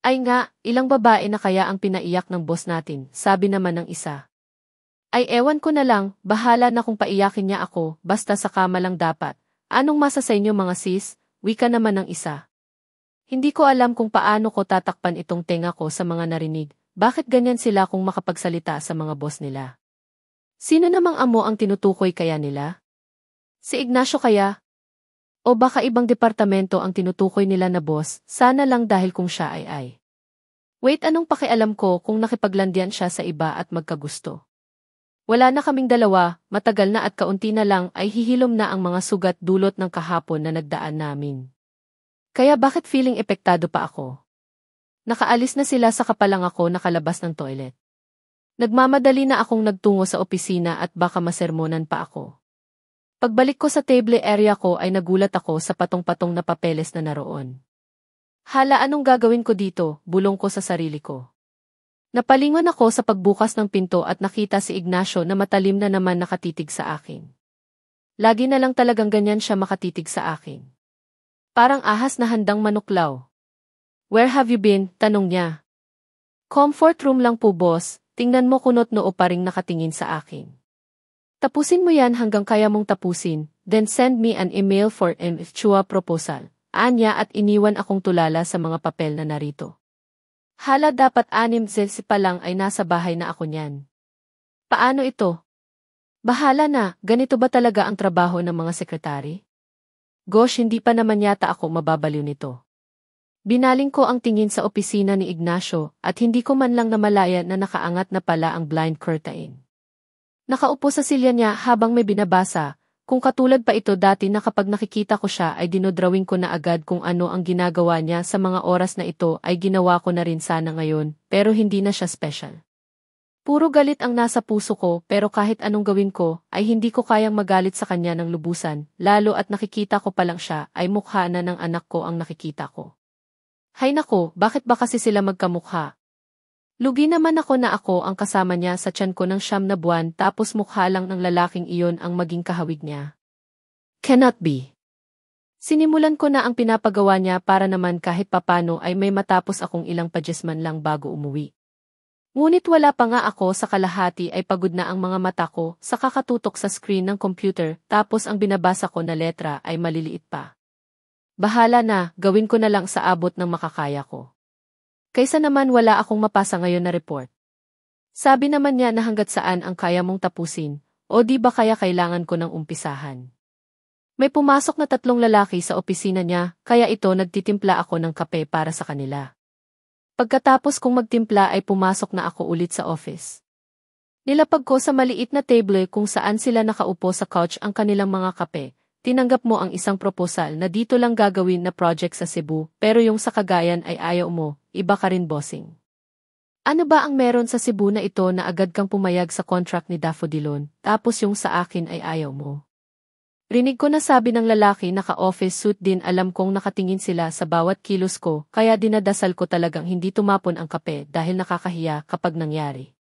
Speaker 1: Ay nga, ilang babae na kaya ang pinaiyak ng boss natin, sabi naman ng isa. Ay ewan ko na lang, bahala na kung paiyakin niya ako, basta sa kama lang dapat. Anong masa sa inyo mga sis? Wika naman ng isa. Hindi ko alam kung paano ko tatakpan itong tenga ko sa mga narinig. Bakit ganyan sila kung makapagsalita sa mga boss nila? Sino namang amo ang tinutukoy kaya nila? Si Ignacio kaya? O baka ibang departamento ang tinutukoy nila na boss, sana lang dahil kung siya ay. Wait, anong pakialam ko kung nakipaglandian siya sa iba at magkagusto? Wala na kaming dalawa, matagal na at kaunti na lang ay hihilom na ang mga sugat dulot ng kahapon na nagdaan namin. Kaya bakit feeling epektado pa ako? Nakaalis na sila sa kapalang ako nakalabas ng toilet. Nagmamadali na akong nagtungo sa opisina at baka masermonan pa ako. Pagbalik ko sa table area ko ay nagulat ako sa patong-patong na papeles na naroon. Hala, anong gagawin ko dito? Bulong ko sa sarili ko. Napalingon ako sa pagbukas ng pinto at nakita si Ignacio na matalim na naman nakatitig sa akin. Lagi na lang talagang ganyan siya makatitig sa akin. Parang ahas na handang manuklaw. Where have you been? Tanong niya. Comfort room lang po boss, tingnan mo kunot noo pa ring nakatingin sa akin. Tapusin mo yan hanggang kaya mong tapusin, then send me an email for an FCHUA proposal. Anya at iniwan akong tulala sa mga papel na narito. Hala, dapat 6 sales pa lang ay nasa bahay na ako niyan. Paano ito? Bahala na, ganito ba talaga ang trabaho ng mga sekretary? Gosh, hindi pa naman yata ako mababaliw nito. Binaling ko ang tingin sa opisina ni Ignacio at hindi ko man lang namalaya na nakaangat na pala ang blind curtain. Nakaupo sa silya niya habang may binabasa, kung katulad pa ito dati na kapag nakikita ko siya ay dinodrawing ko na agad kung ano ang ginagawa niya sa mga oras na ito ay ginawa ko na rin sana ngayon, pero hindi na siya special. Puro galit ang nasa puso ko pero kahit anong gawin ko ay hindi ko kayang magalit sa kanya ng lubusan, lalo at nakikita ko pa lang siya ay mukha na ng anak ko ang nakikita ko. Hay nako, bakit ba kasi sila magkamukha? Lugi naman ako na ako ang kasama niya sa tiyan ko ng 9 na buwan tapos mukha lang ng lalaking iyon ang maging kahawig niya. Cannot be. Sinimulan ko na ang pinapagawa niya para naman kahit papano ay may matapos akong ilang pajesman lang bago umuwi. Ngunit wala pa nga ako sa kalahati ay pagod na ang mga mata ko sa kakatutok sa screen ng computer tapos ang binabasa ko na letra ay maliliit pa. Bahala na, gawin ko na lang sa abot ng makakaya ko. Kaysa naman wala akong mapasa ngayon na report. Sabi naman niya na hanggat saan ang kaya mong tapusin, o di ba kaya kailangan ko ng umpisahan. May pumasok na 3 lalaki sa opisina niya, kaya ito nagtitimpla ako ng kape para sa kanila. Pagkatapos kong magtimpla ay pumasok na ako ulit sa office. Nilapag ko sa maliit na table kung saan sila nakaupo sa couch ang kanilang mga kape. Tinanggap mo ang isang proposal na dito lang gagawin na project sa Cebu, pero yung sa Cagayan ay ayaw mo, iba ka rin bossing. Ano ba ang meron sa Cebu na ito na agad kang pumayag sa contract ni Daffodilon, tapos yung sa akin ay ayaw mo? Rinig ko na sabi ng lalaki naka-office suit din, alam kong nakatingin sila sa bawat kilos ko, kaya dinadasal ko talagang hindi tumapon ang kape dahil nakakahiya kapag nangyari.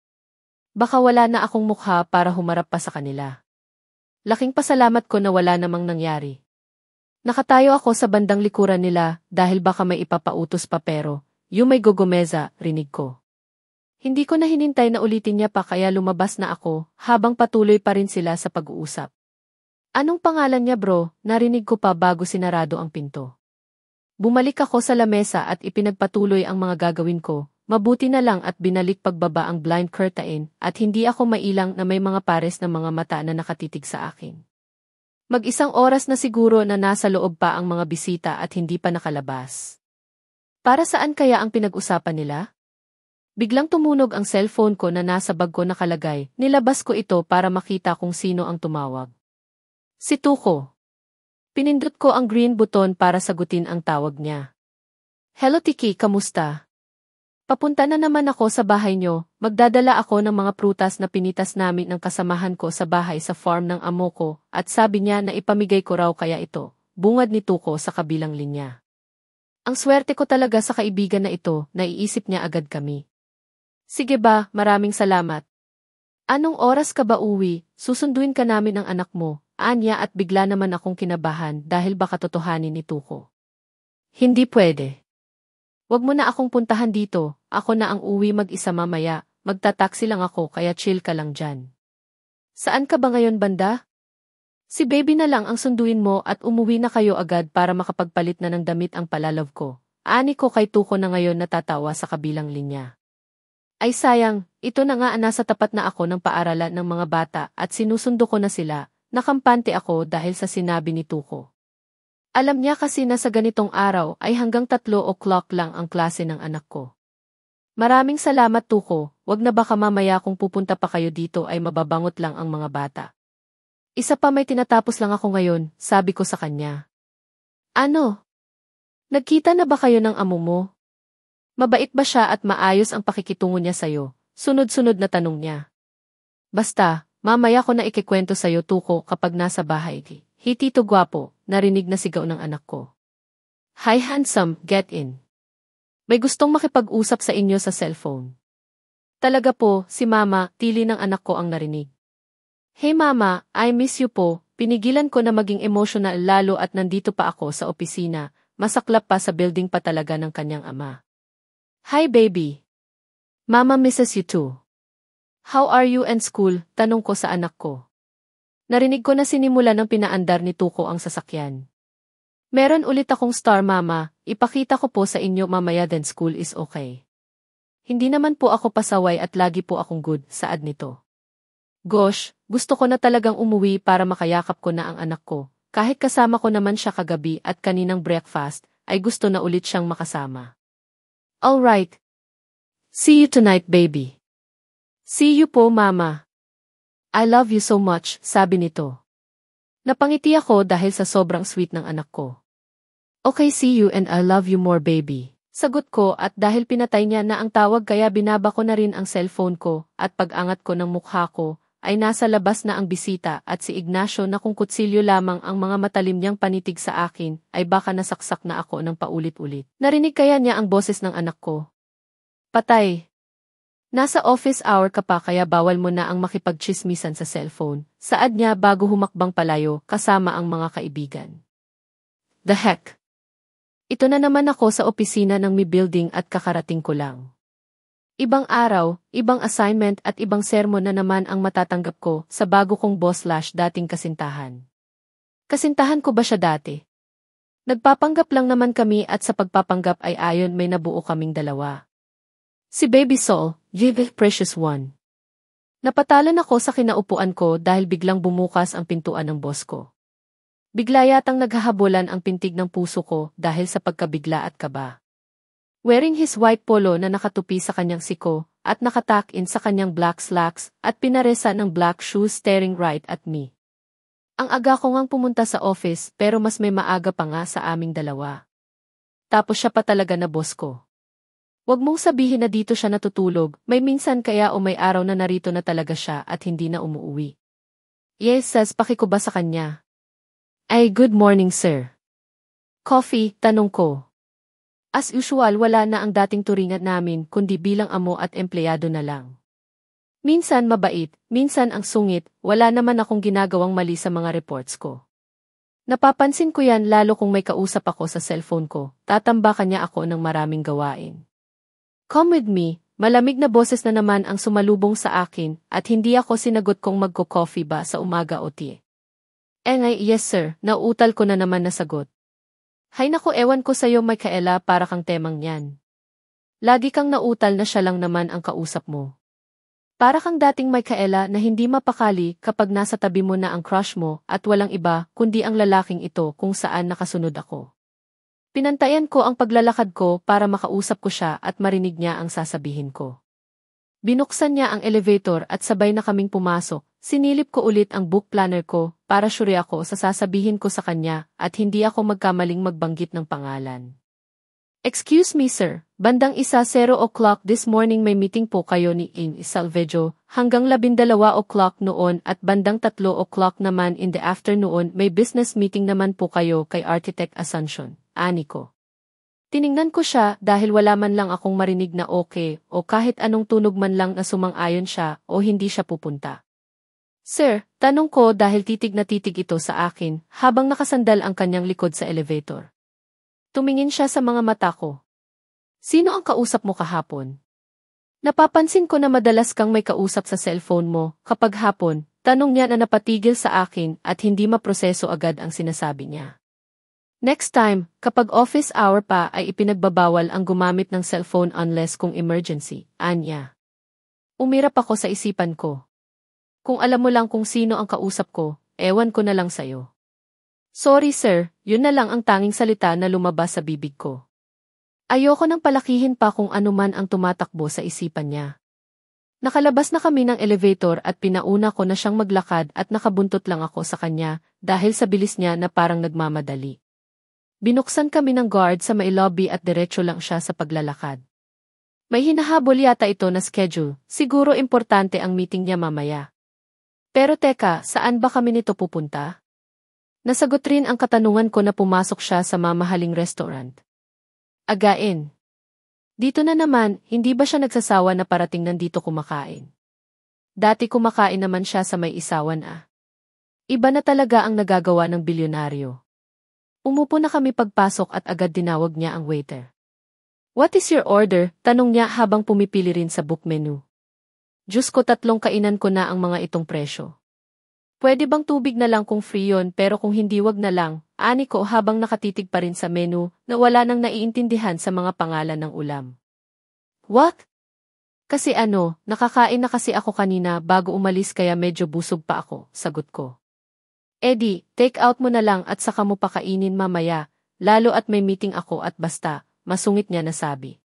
Speaker 1: Baka wala na akong mukha para humarap pa sa kanila. Laking pasalamat ko na wala namang nangyari. Nakatayo ako sa bandang likuran nila dahil baka may ipapautos pa pero, yung may gogomeza, rinig ko. Hindi ko na hinintay na ulitin niya pa kaya lumabas na ako habang patuloy pa rin sila sa pag-uusap. Anong pangalan niya bro? Narinig ko pa bago sinarado ang pinto. Bumalik ako sa lamesa at ipinagpatuloy ang mga gagawin ko. Mabuti na lang at binalik pagbaba ang blind curtain at hindi ako mailang na may mga pares na mga mata na nakatitig sa akin. Mag-1 oras na siguro na nasa loob pa ang mga bisita at hindi pa nakalabas. Para saan kaya ang pinag-usapan nila? Biglang tumunog ang cellphone ko na nasa bag ko nakalagay, nilabas ko ito para makita kung sino ang tumawag. Si Tuko. Pinindot ko ang green button para sagutin ang tawag niya. Hello Tiki, kamusta? Papunta na naman ako sa bahay nyo, magdadala ako ng mga prutas na pinitas namin ng kasamahan ko sa bahay sa farm ng amo ko, at sabi niya na ipamigay ko raw kaya ito, bungad ni Tuko sa kabilang linya. Ang swerte ko talaga sa kaibigan na ito, naiisip niya agad kami. Sige ba, maraming salamat. Anong oras ka ba uwi? Susunduin ka namin ng anak mo, anya at bigla naman akong kinabahan dahil baka totohanin ni Tuko. Hindi pwede. Wag mo na akong puntahan dito, ako na ang uwi mag-isa mamaya, magtataksi lang ako kaya chill ka lang dyan. Saan ka ba ngayon banda? Si baby na lang ang sunduin mo at umuwi na kayo agad para makapagpalit na ng damit ang palalove ko. Ani ko kay Tuko na ngayon natatawa sa kabilang linya. Ay sayang, ito na nga nasa tapat na ako ng paaralan ng mga bata at sinusundo ko na sila, nakampante ako dahil sa sinabi ni Tuko. Alam niya kasi na sa ganitong araw ay hanggang 3:00 lang ang klase ng anak ko. Maraming salamat Tuko, wag na baka mamaya kung pupunta pa kayo dito ay mababangot lang ang mga bata. Isa pa may tinatapos lang ako ngayon, sabi ko sa kanya. Ano? Nagkita na ba kayo ng amo mo? Mabait ba siya at maayos ang pakikitungo niya sa'yo? Sunod-sunod na tanong niya. Basta, mamaya ko na ikikwento sa'yo Tuko kapag nasa bahay. Hey Tito Gwapo, narinig na sigaw ng anak ko. Hi handsome, get in. May gustong makipag-usap sa inyo sa cellphone. Talaga po, si Mama, tili ng anak ko ang narinig. Hey Mama, I miss you po, pinigilan ko na maging emotional lalo at nandito pa ako sa opisina, masaklap pa sa building pa talaga ng kanyang ama. Hi baby. Mama misses you too. How are you and school? Tanong ko sa anak ko. Narinig ko na sinimula ng pinaandar ni Tuko ang sasakyan. Meron ulit akong star Mama, ipakita ko po sa inyo mamaya then school is okay. Hindi naman po ako pasaway at lagi po akong good, saad nito. Gosh, gusto ko na talagang umuwi para makayakap ko na ang anak ko, kahit kasama ko naman siya kagabi at kaninang breakfast, ay gusto na ulit siyang makasama. Alright. See you tonight baby. See you po Mama. I love you so much, sabi nito. Napangiti ako dahil sa sobrang sweet ng anak ko. Okay, see you and I love you more baby. Sagot ko at dahil pinatay niya na ang tawag kaya binaba ko na rin ang cellphone ko at pag-angat ko ng mukha ko ay nasa labas na ang bisita at si Ignacio na kung kutsilyo lamang ang mga matalim niyang panitig sa akin ay baka nasaksak na ako ng paulit-ulit. Narinig kaya niya ang boses ng anak ko. Patay. Nasa office hour ka pa kaya bawal mo na ang makipagchismisan sa cellphone, saad niya bago humakbang palayo kasama ang mga kaibigan. The heck? Ito na naman ako sa opisina ng Mi Building at kakarating ko lang. Ibang araw, ibang assignment at ibang sermon na naman ang matatanggap ko sa bago kong boss/dating kasintahan. Kasintahan ko ba siya dati? Nagpapanggap lang naman kami at sa pagpapanggap ay ayon may nabuo kaming dalawa. Si Baby Soul, Jive Precious One. Napatalan ako sa kinaupuan ko dahil biglang bumukas ang pintuan ng boss ko. Bigla yatang naghahabulan ang pintig ng puso ko dahil sa pagkabigla at kaba. Wearing his white polo na nakatupi sa kanyang siko at nakatack-in sa kanyang black slacks at pinaresa ng black shoes staring right at me. Ang aga ko ngang pumunta sa office pero mas may maaga pa nga sa aming dalawa. Tapos siya pa talaga na boss ko. Huwag mong sabihin na dito siya natutulog, may minsan kaya o may araw na narito na talaga siya at hindi na umuuwi. Yes, says pakiko ba sa kanya? Ay, good morning sir. Coffee, tanong ko. As usual wala na ang dating turingan namin kundi bilang amo at empleyado na lang. Minsan mabait, minsan ang sungit, wala naman akong ginagawang mali sa mga reports ko. Napapansin ko yan lalo kung may kausap ako sa cellphone ko, tatambakan niya ako ng maraming gawain. Come with me, malamig na boses na naman ang sumalubong sa akin at hindi ako sinagot kung magko-coffee ba sa umaga o tea. Ngay, yes sir, nauutal ko na naman na sagot. Hay naku ewan ko sa'yo Micaela para kang temang yan. Lagi kang nautal na siya lang naman ang kausap mo. Para kang dating Micaela na hindi mapakali kapag nasa tabi mo na ang crush mo at walang iba kundi ang lalaking ito kung saan nakasunod ako. Pinantayan ko ang paglalakad ko para makausap ko siya at marinig niya ang sasabihin ko. Binuksan niya ang elevator at sabay na kaming pumasok, sinilip ko ulit ang book planner ko para sure ako sa sasabihin ko sa kanya at hindi ako magkamaling magbanggit ng pangalan. Excuse me sir, bandang 1:00 this morning may meeting po kayo ni In Salvejo, hanggang 12:00 noon at bandang 3:00 naman in the afternoon may business meeting naman po kayo kay Architect Asuncion. Ani ko. Tiningnan ko siya dahil wala man lang akong marinig na okay o kahit anong tunog man lang na sumang-ayon siya o hindi siya pupunta. Sir, tanong ko dahil titig na titig ito sa akin habang nakasandal ang kanyang likod sa elevator. Tumingin siya sa mga mata ko. Sino ang kausap mo kahapon? Napapansin ko na madalas kang may kausap sa cellphone mo kapag hapon, tanong niya na napatigil sa akin at hindi maproseso agad ang sinasabi niya. Next time, kapag office hour pa ay ipinagbabawal ang gumamit ng cellphone unless kung emergency, anya. Umirap ako sa isipan ko. Kung alam mo lang kung sino ang kausap ko, ewan ko na lang sayo. Sorry sir, yun na lang ang tanging salita na lumabas sa bibig ko. Ayoko nang palakihin pa kung ano man ang tumatakbo sa isipan niya. Nakalabas na kami ng elevator at pinauna ko na siyang maglakad at nakabuntot lang ako sa kanya dahil sa bilis niya na parang nagmamadali. Binuksan kami ng guard sa may lobby at diretso lang siya sa paglalakad. May hinahabol yata ito na schedule, siguro importante ang meeting niya mamaya. Pero teka, saan ba kami nito pupunta? Nasagot rin ang katanungan ko na pumasok siya sa mamahaling restaurant. Again. Dito na naman, hindi ba siya nagsasawa na parating nandito kumakain? Dati kumakain naman siya sa may isawan Iba na talaga ang nagagawa ng bilyonaryo. Umupo na kami pagpasok at agad dinawag niya ang waiter. What is your order? Tanong niya habang pumipili rin sa book menu. Diyos ko 3 kainan ko na ang mga itong presyo. Pwede bang tubig na lang kung free yun pero kung hindi wag na lang, ani ko habang nakatitig pa rin sa menu na wala nang naiintindihan sa mga pangalan ng ulam. What? Kasi nakakain na kasi ako kanina bago umalis kaya medyo busog pa ako, sagot ko. Eddie, take out mo na lang at saka mo pakainin mamaya, lalo at may meeting ako at basta, masungit niya nasabi.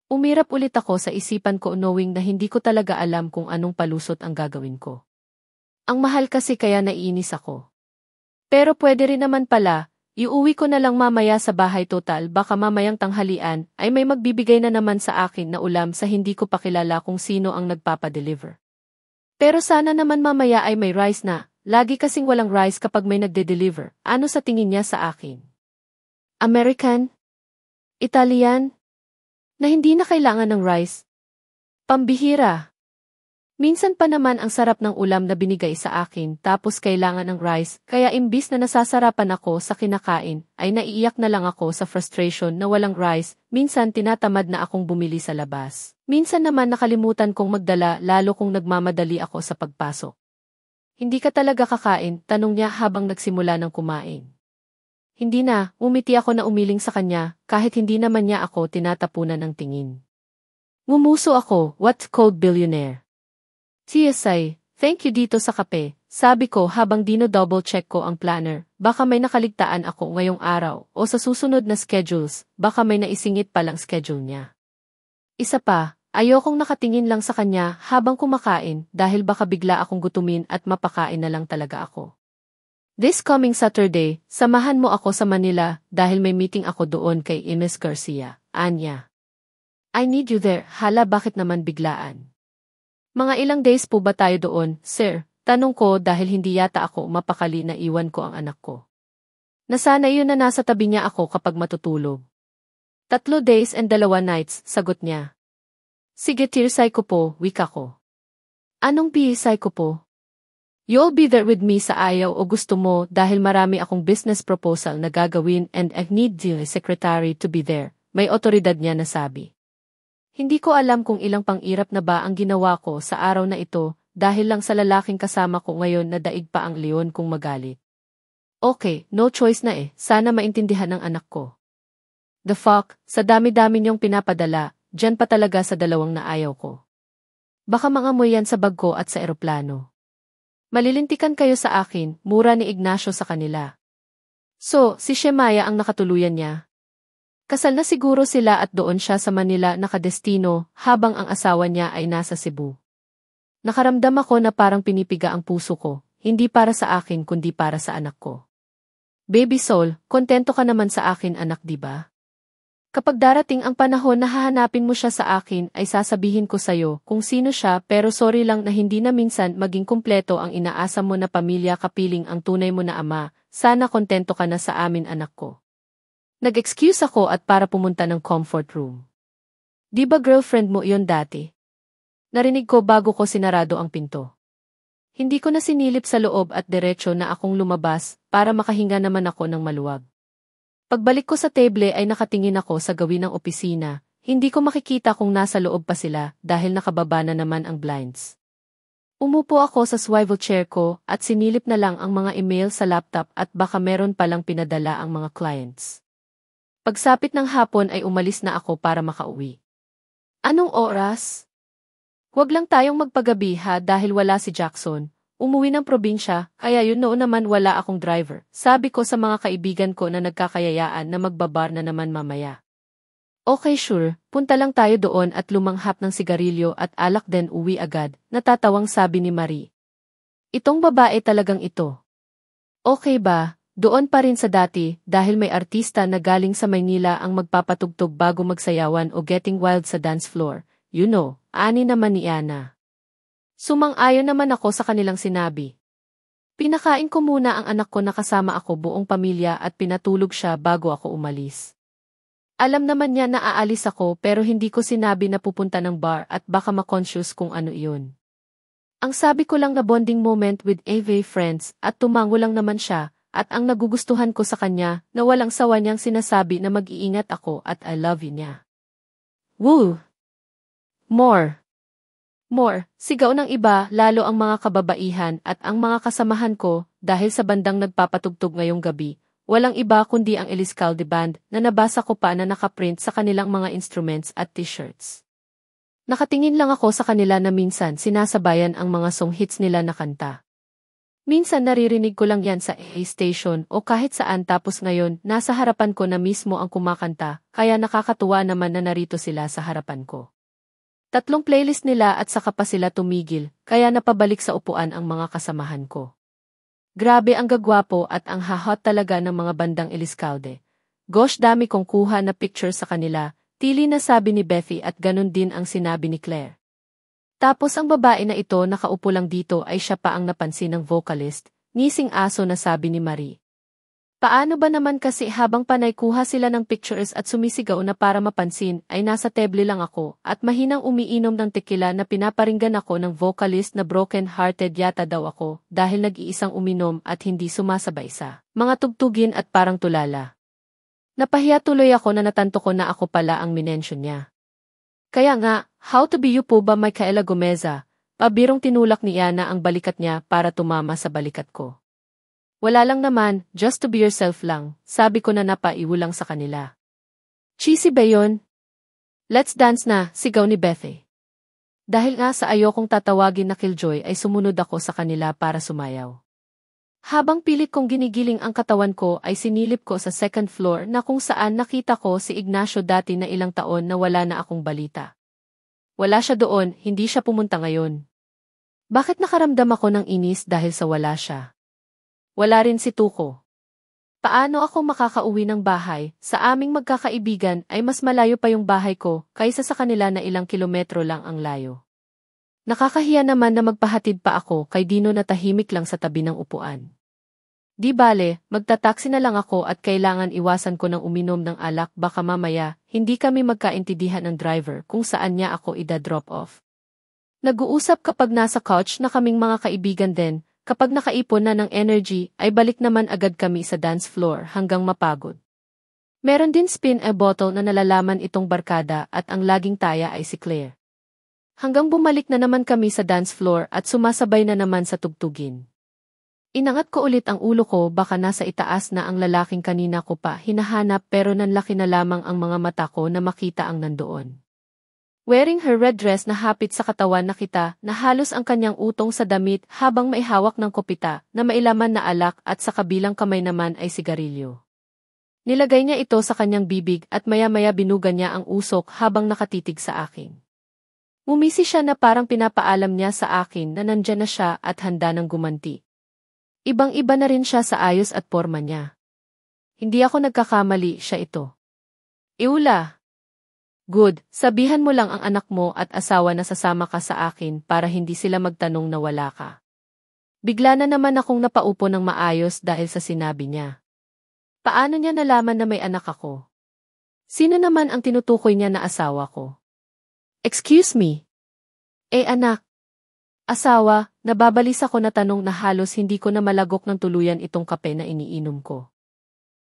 Speaker 1: Umirap ulit ako sa isipan ko knowing na hindi ko talaga alam kung anong palusot ang gagawin ko. Ang mahal kasi kaya naiinis ako. Pero pwede rin naman pala, iuwi ko na lang mamaya sa bahay total baka mamayang tanghalian ay may magbibigay na naman sa akin na ulam sa hindi ko pa kilala kung sino ang nagpapadeliver. Pero sana naman mamaya ay may rice na, lagi kasing walang rice kapag may nagde-deliver. Ano sa tingin niya sa akin? American? Italian? Na hindi na kailangan ng rice? Pambihira. Minsan pa naman ang sarap ng ulam na binigay sa akin tapos kailangan ng rice kaya imbis na nasasarapan ako sa kinakain ay naiiyak na lang ako sa frustration na walang rice, minsan tinatamad na akong bumili sa labas. Minsan naman nakalimutan kong magdala lalo kung nagmamadali ako sa pagpasok. Hindi ka talaga kakain? Tanong niya habang nagsimula ng kumain. Hindi na, umiti ako na umiling sa kanya kahit hindi naman niya ako tinatapunan ng tingin. Ngumuso ako, what cold billionaire? TSI, thank you dito sa kape, sabi ko habang dino-double check ko ang planner, baka may nakaligtaan ako ngayong araw o sa susunod na schedules, baka may naisingit palang schedule niya. Isa pa, ayokong nakatingin lang sa kanya habang kumakain dahil baka bigla akong gutumin at mapakain na lang talaga ako. This coming Saturday, samahan mo ako sa Manila dahil may meeting ako doon kay Ines Garcia, Anya. I need you there, hala bakit naman biglaan? Mga ilang days po ba tayo doon, sir? Tanong ko dahil hindi yata ako mapakali na iwan ko ang anak ko. Nasanay yun na nasa tabi niya ako kapag matutulog. 3 days and 2 nights, sagot niya. Sige tirsay ko po, wika ko. Anong pihisay ko po? You'll be there with me sa ayaw o gusto mo dahil marami akong business proposal na gagawin and I need the secretary to be there, may otoridad niya nasabi. Hindi ko alam kung ilang pang-irap na ba ang ginawa ko sa araw na ito dahil lang sa lalaking kasama ko ngayon na daig pa ang leon kung magalit. Okay, no choice na sana maintindihan ng anak ko. The fuck, sa dami-dami niyong pinapadala, dyan pa talaga sa 2 na ayaw ko. Baka mangamoy yan sa bag ko at sa eroplano. Malilintikan kayo sa akin, mura ni Ignacio sa kanila. So, si Shemaya ang nakatuluyan niya. Kasal na siguro sila at doon siya sa Manila nakadestino habang ang asawa niya ay nasa Cebu. Nakaramdam ako na parang pinipiga ang puso ko, hindi para sa akin kundi para sa anak ko. Baby soul, kontento ka naman sa akin anak di ba? Kapag darating ang panahon na hahanapin mo siya sa akin ay sasabihin ko sa'yo kung sino siya pero sorry lang na hindi na minsan maging kumpleto ang inaasa mo na pamilya kapiling ang tunay mo na ama, sana kontento ka na sa amin anak ko. Nag-excuse ako at para pumunta ng comfort room. Di ba girlfriend mo iyon dati? Narinig ko bago ko sinarado ang pinto. Hindi ko na sinilip sa loob at diretso na akong lumabas para makahinga naman ako ng maluwag. Pagbalik ko sa table ay nakatingin ako sa gawin ng opisina. Hindi ko makikita kung nasa loob pa sila dahil nakababa na naman ang blinds. Umupo ako sa swivel chair ko at sinilip na lang ang mga email sa laptop at baka meron palang pinadala ang mga clients. Pagsapit ng hapon ay umalis na ako para makauwi. Anong oras? Huwag lang tayong magpagabi ha dahil wala si Jackson. Umuwi ng probinsya, kaya yun noon naman wala akong driver. Sabi ko sa mga kaibigan ko na nagkakayayaan na magbabar na naman mamaya. Okay sure, punta lang tayo doon at lumanghap ng sigarilyo at alak then uwi agad, natatawang sabi ni Marie. Itong babae talagang ito. Okay ba, doon pa rin sa dati dahil may artista na galing sa Maynila ang magpapatugtog bago magsayawan o getting wild sa dance floor. You know, ani naman ni Ana. Sumang-ayon naman ako sa kanilang sinabi. Pinakain ko muna ang anak ko na kasama ako buong pamilya at pinatulog siya bago ako umalis. Alam naman niya na aalis ako pero hindi ko sinabi na pupunta ng bar at baka ma-conscious kung ano iyon. Ang sabi ko lang na bonding moment with AV friends at tumango lang naman siya at ang nagugustuhan ko sa kanya na walang sawa niyang sinasabi na mag-iingat ako at I love you niya. Woo! More! More, sigaw ng iba lalo ang mga kababaihan at ang mga kasamahan ko dahil sa bandang nagpapatugtog ngayong gabi, walang iba kundi ang Eliscalde Band na nabasa ko pa na nakaprint sa kanilang mga instruments at t-shirts. Nakatingin lang ako sa kanila na minsan sinasabayan ang mga song hits nila na kanta. Minsan naririnig ko lang yan sa AA station o kahit saan tapos ngayon nasa harapan ko na mismo ang kumakanta kaya nakakatuwa naman na narito sila sa harapan ko. 3 playlist nila at saka pa sila tumigil, kaya napabalik sa upuan ang mga kasamahan ko. Grabe ang gagwapo at ang hahot talaga ng mga bandang Eliscalde. Gosh dami kong kuha na picture sa kanila, tili na sabi ni Bethy at ganun din ang sinabi ni Claire. Tapos ang babae na ito nakaupo lang dito ay siya pa ang napansin ng vocalist, ngising aso na sabi ni Marie. Paano ba naman kasi habang panay kuha sila ng pictures at sumisigaw na para mapansin ay nasa table lang ako at mahinang umiinom ng tequila na pinaparinggan ako ng vocalist na broken-hearted yata daw ako dahil nag-iisang uminom at hindi sumasabay sa mga tugtugin at parang tulala. Napahiya tuloy ako na natanto ko na ako pala ang minention niya. Kaya nga, how to be you po ba Micaela Gomeza? Pabirong tinulak ni Ana ang balikat niya para tumama sa balikat ko. Wala lang naman, just to be yourself lang, sabi ko na napaiulang sa kanila. Cheesy ba yun? Let's dance na, sigaw ni Bethy. Dahil nga sa ayokong tatawagin na killjoy ay sumunod ako sa kanila para sumayaw. Habang pilit kong ginigiling ang katawan ko ay sinilip ko sa second floor na kung saan nakita ko si Ignacio dati na ilang taon na wala na akong balita. Wala siya doon, hindi siya pumunta ngayon. Bakit nakaramdam ako ng inis dahil sa wala siya? Wala rin si Tuko. Paano ako makakauwi ng bahay? Sa aming magkakaibigan ay mas malayo pa yung bahay ko kaysa sa kanila na ilang kilometro lang ang layo. Nakakahiya naman na magpahatid pa ako kay Dino na tahimik lang sa tabi ng upuan. Di bale, magtataksi na lang ako at kailangan iwasan ko ng uminom ng alak baka mamaya hindi kami magkaintindihan ng driver kung saan niya ako ida-drop off. Nag-uusap kapag nasa couch na kaming mga kaibigan din. Kapag nakaipon na ng energy, ay balik naman agad kami sa dance floor hanggang mapagod. Meron din spin a bottle na nalalaman itong barkada at ang laging taya ay si Claire. Hanggang bumalik na naman kami sa dance floor at sumasabay na naman sa tugtugin. Inangat ko ulit ang ulo ko baka nasa itaas na ang lalaking kanina ko pa hinahanap pero nanlaki na lamang ang mga mata ko na makita ang nandoon. Wearing her red dress na hapit sa katawan na kita na halos ang kanyang utong sa damit habang maihawak ng kopita na mailaman na alak at sa kabilang kamay naman ay sigarilyo. Nilagay niya ito sa kanyang bibig at maya-maya binugan niya ang usok habang nakatitig sa akin. Umisi siya na parang pinapaalam niya sa akin na nandyan na siya at handa ng gumanti. Ibang-iba na rin siya sa ayos at porma niya. Hindi ako nagkakamali, siya ito. Iula! Good, sabihan mo lang ang anak mo at asawa na sasama ka sa akin para hindi sila magtanong na wala ka. Bigla na naman akong napaupo ng maayos dahil sa sinabi niya. Paano niya nalaman na may anak ako? Sino naman ang tinutukoy niya na asawa ko? Excuse me? Anak. Asawa, nababalisa ko na tanong na halos hindi ko na malagok ng tuluyan itong kape na iniinom ko.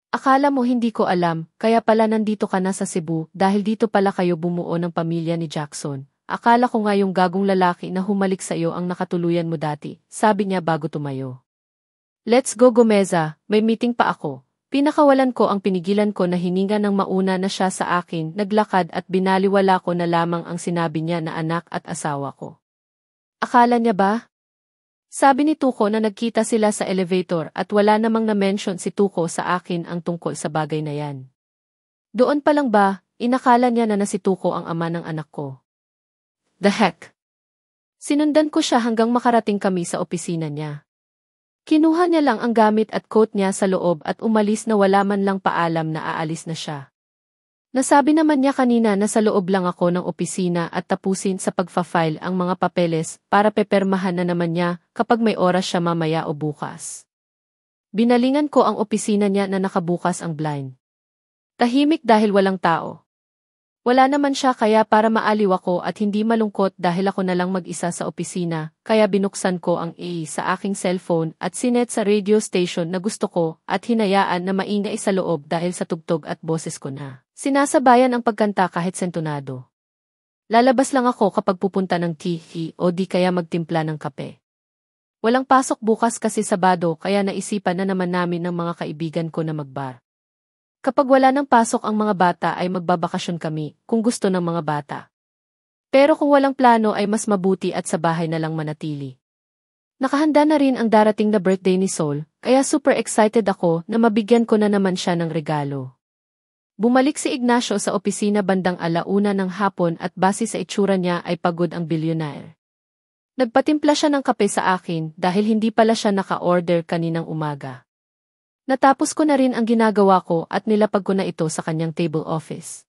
Speaker 1: Akala mo hindi ko alam, kaya pala nandito ka na sa Cebu dahil dito pala kayo bumuo ng pamilya ni Jackson. Akala ko nga yung gagong lalaki na humalik sa iyo ang nakatuluyan mo dati, sabi niya bago tumayo. Let's go Gomeza, may meeting pa ako. Pinakawalan ko ang pinigilan ko na hininga ng mauna na siya sa akin, naglakad at binaliwala ko na lamang ang sinabi niya na anak at asawa ko. Akala niya ba? Sabi ni Tuko na nagkita sila sa elevator at wala namang na-mention si Tuko sa akin ang tungkol sa bagay na yan. Doon pa lang ba, inakala niya na si Tuko ang ama ng anak ko. The heck? Sinundan ko siya hanggang makarating kami sa opisina niya. Kinuha niya lang ang gamit at coat niya sa loob at umalis na wala man lang paalam na aalis na siya. Nasabi naman niya kanina na sa loob lang ako ng opisina at tapusin sa pagfa-file ang mga papeles para pepermahan na naman niya kapag may oras siya mamaya o bukas. Binalingan ko ang opisina niya na nakabukas ang blind. Tahimik dahil walang tao. Wala naman siya kaya para maaliw ako at hindi malungkot dahil ako na lang mag-isa sa opisina, kaya binuksan ko ang sa aking cellphone at sinet sa radio station na gusto ko at hinayaan na maingay sa loob dahil sa tugtog at boses ko na. Sinasabayan ang pagkanta kahit sentonado. Lalabas lang ako kapag pupunta ng tea o di kaya magtimpla ng kape. Walang pasok bukas kasi Sabado kaya naisipan na naman namin ng mga kaibigan ko na magbar. Kapag wala ng pasok ang mga bata ay magbabakasyon kami, kung gusto ng mga bata. Pero kung walang plano ay mas mabuti at sa bahay na lang manatili. Nakahanda na rin ang darating na birthday ni Sol, kaya super excited ako na mabigyan ko na naman siya ng regalo. Bumalik si Ignacio sa opisina bandang 1:00 ng hapon at base sa itsura niya ay pagod ang bilyonaryo. Nagpatimpla siya ng kape sa akin dahil hindi pala siya naka-order kaninang umaga. Natapos ko na rin ang ginagawa ko at nilapag ko na ito sa kanyang table office.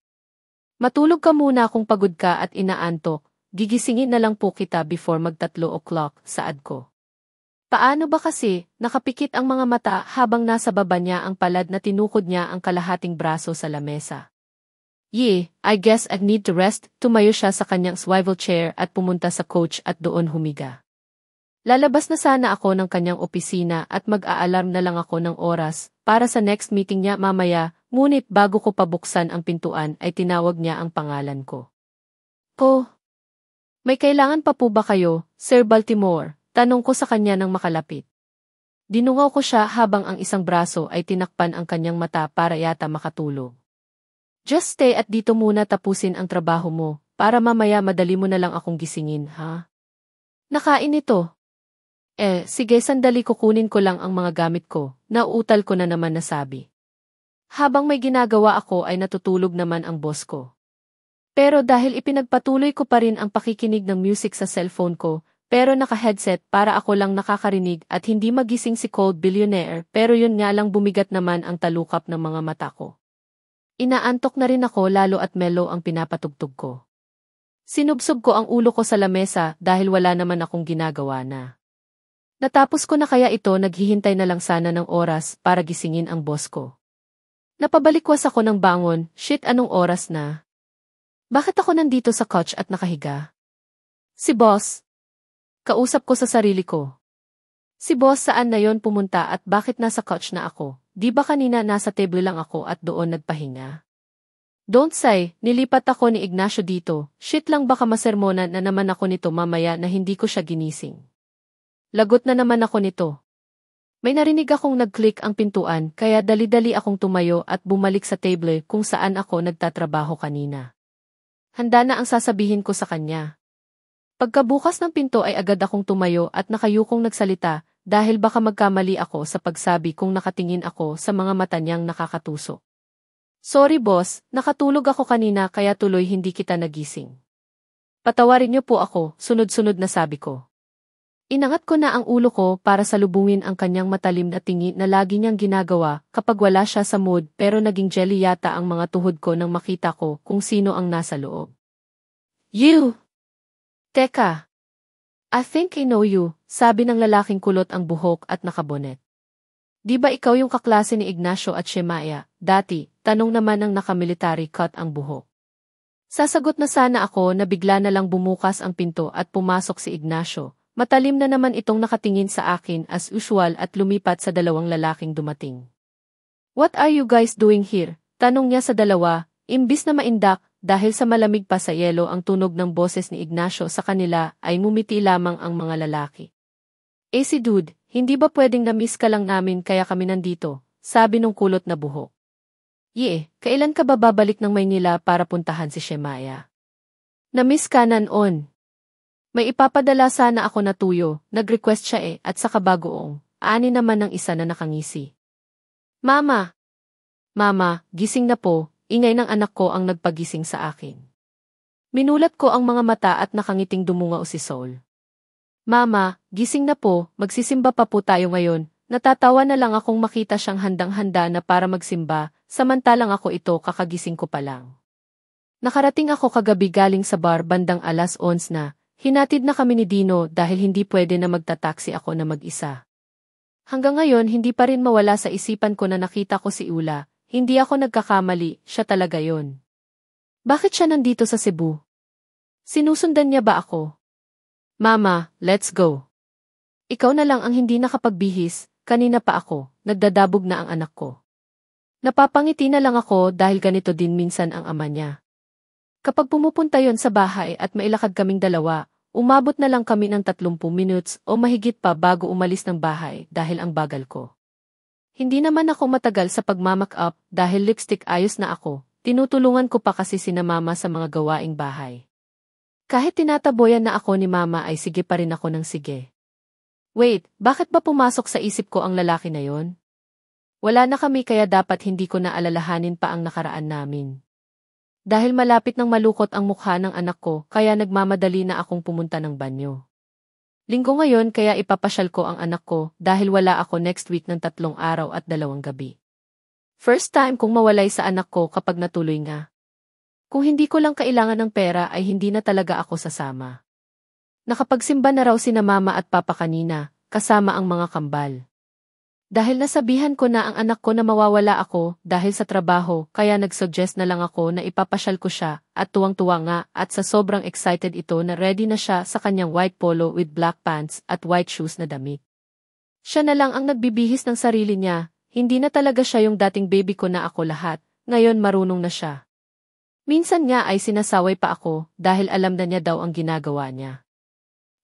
Speaker 1: Matulog ka muna kung pagod ka at inaantok, gigisingin na lang po kita before mag 3 o'clock, saad ko. Paano ba kasi, nakapikit ang mga mata habang nasa baba niya ang palad na tinukod niya ang kalahating braso sa lamesa. I guess I need to rest, tumayo siya sa kanyang swivel chair at pumunta sa couch at doon humiga. Lalabas na sana ako ng kanyang opisina at mag-aalarm na lang ako ng oras para sa next meeting niya mamaya, ngunit bago ko pabuksan ang pintuan ay tinawag niya ang pangalan ko. May kailangan pa po ba kayo, Sir Baltimore? Tanong ko sa kanya nang makalapit. Dinungaw ko siya habang ang isang braso ay tinakpan ang kanyang mata para yata makatulog. Just stay at dito muna tapusin ang trabaho mo, para mamaya madali mo na lang akong gisingin, ha? Nakain ito. Sige sandali kukunin ko lang ang mga gamit ko, nauutal ko na naman nasabi. Habang may ginagawa ako ay natutulog naman ang boss ko. Pero dahil ipinagpatuloy ko pa rin ang pakikinig ng music sa cellphone ko, pero naka-headset para ako lang nakakarinig at hindi magising si Cold Billionaire pero yun nga lang bumigat naman ang talukap ng mga mata ko. Inaantok na rin ako lalo at mellow ang pinapatugtog ko. Sinubsob ko ang ulo ko sa lamesa dahil wala naman akong ginagawa na. Natapos ko na kaya ito naghihintay na lang sana ng oras para gisingin ang boss ko. Napabalikwas ako ng bangon, shit anong oras na? Bakit ako nandito sa couch at nakahiga? Si boss. Kausap ko sa sarili ko. Si boss saan na yon pumunta at bakit nasa couch na ako? Di ba kanina nasa table lang ako at doon nagpahinga? Don't say, nilipat ako ni Ignacio dito, shit lang baka masermonan na naman ako nito mamaya na hindi ko siya ginising. Lagot na naman ako nito. May narinig akong nag-click ang pintuan kaya dali-dali akong tumayo at bumalik sa table kung saan ako nagtatrabaho kanina. Handa na ang sasabihin ko sa kanya. Pagkabukas ng pinto ay agad akong tumayo at nakayukong nagsalita dahil baka magkamali ako sa pagsabi kung nakatingin ako sa mga mata niyang nakakatusok. Sorry boss, nakatulog ako kanina kaya tuloy hindi kita nagising. Patawarin niyo po ako, sunod-sunod na sabi ko. Inangat ko na ang ulo ko para salubungin ang kanyang matalim na tingin na lagi niyang ginagawa kapag wala siya sa mood pero naging jelly yata ang mga tuhod ko nang makita ko kung sino ang nasa loob. You! Teka! I think I know you, sabi ng lalaking kulot ang buhok at nakabonet. Di ba ikaw yung kaklase ni Ignacio at Shemaya, dati, tanong naman ng naka-military cut ang buhok. Sasagot na sana ako na bigla na lang bumukas ang pinto at pumasok si Ignacio. Matalim na naman itong nakatingin sa akin as usual at lumipat sa dalawang lalaking dumating. "What are you guys doing here?" Tanong niya sa dalawa, imbis na maindak, dahil sa malamig pa sa yelo ang tunog ng boses ni Ignacio sa kanila ay ngumiti lamang ang mga lalaki. Si dude, hindi ba pwedeng na-miss ka lang namin kaya kami nandito?" Sabi nung kulot na buhok. Kailan ka ba babalik ng Maynila para puntahan si Shemaya? "Na-miss ka na noon. May ipapadala sana ako na tuyo," nag-request siya at sa kabagoong, ani naman ng isa na nakangisi. Mama, gising na po," ingay ng anak ko ang nagpagising sa akin. Minulat ko ang mga mata at nakangiting dumungaw si Sol. "Mama, gising na po, magsisimba pa po tayo ngayon." Natatawa na lang akong makita siyang handang-handa na para magsimba, samantalang ako ito kakagising ko pa lang. Nakarating ako kagabi galing sa bar bandang 11:00 na, hinatid na kami ni Dino dahil hindi pwede na magtataksi ako na mag-isa. Hanggang ngayon hindi pa rin mawala sa isipan ko na nakita ko si Ula, hindi ako nagkakamali, siya talaga yon. Bakit siya nandito sa Cebu? Sinusundan niya ba ako? "Mama, let's go. Ikaw na lang ang hindi nakapagbihis, kanina pa ako, nagdadabog na ang anak ko." Napapangiti na lang ako dahil ganito din minsan ang ama niya. Kapag pumupunta yon sa bahay at mailakad kaming dalawa, umabot na lang kami ng 30 minutes o mahigit pa bago umalis ng bahay dahil ang bagal ko. Hindi naman ako matagal sa pagmamak up dahil lipstick ayos na ako, tinutulungan ko pa kasi sina mama sa mga gawaing bahay. Kahit tinataboyan na ako ni mama ay sige pa rin ako ng sige. Wait, bakit ba pumasok sa isip ko ang lalaki na yon? Wala na kami kaya dapat hindi ko na alalahanin pa ang nakaraan namin. Dahil malapit nang malukot ang mukha ng anak ko kaya nagmamadali na akong pumunta ng banyo. Linggo ngayon kaya ipapasyal ko ang anak ko dahil wala ako next week ng 3 araw at 2 gabi. First time kong mawalay sa anak ko kapag natuloy nga. Kung hindi ko lang kailangan ng pera ay hindi na talaga ako sasama. Nakapagsimba na raw sina mama at papa kanina, kasama ang mga kambal. Dahil nasabihan ko na ang anak ko na mawawala ako dahil sa trabaho kaya nag-suggest na lang ako na ipapasyal ko siya at tuwang-tuwa nga at sa sobrang excited ito na ready na siya sa kanyang white polo with black pants at white shoes na damit. Siya na lang ang nagbibihis ng sarili niya, hindi na talaga siya yung dating baby ko na ako lahat, ngayon marunong na siya. Minsan nga ay sinasaway pa ako dahil alam na niya daw ang ginagawa niya.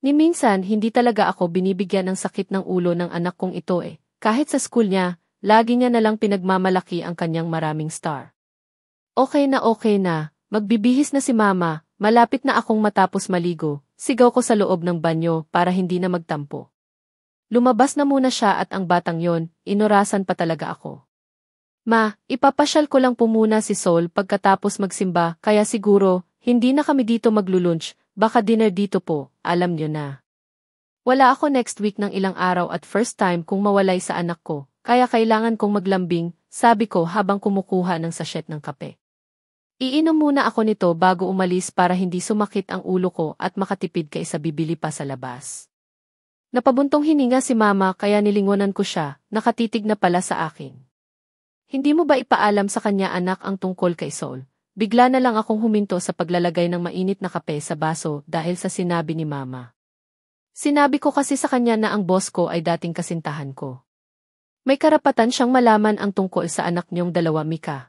Speaker 1: Ni minsan hindi talaga ako binibigyan ng sakit ng ulo ng anak kong ito Kahit sa school niya, lagi niya nalang pinagmamalaki ang kanyang maraming star. Okay na, magbibihis na si mama, malapit na akong matapos maligo, sigaw ko sa loob ng banyo para hindi na magtampo. Lumabas na muna siya at ang batang yon, inorasan pa talaga ako. "Ma, ipapasyal ko lang po muna si Sol pagkatapos magsimba kaya siguro, hindi na kami dito maglulunch, baka dinner dito po, alam niyo na. Wala ako next week ng ilang araw at first time kung mawalay sa anak ko, kaya kailangan kong maglambing," sabi ko habang kumukuha ng sachet ng kape. "Iinom muna ako nito bago umalis para hindi sumakit ang ulo ko at makatipid kaysa bibili pa sa labas." Napabuntong hininga si mama kaya nilingonan ko siya, nakatitig na pala sa akin. "Hindi mo ba ipaalam sa kanya anak ang tungkol kay Sol?" Bigla na lang akong huminto sa paglalagay ng mainit na kape sa baso dahil sa sinabi ni mama. Sinabi ko kasi sa kanya na ang boss ko ay dating kasintahan ko. May karapatan siyang malaman ang tungkol sa anak niyong dalawa, Mika.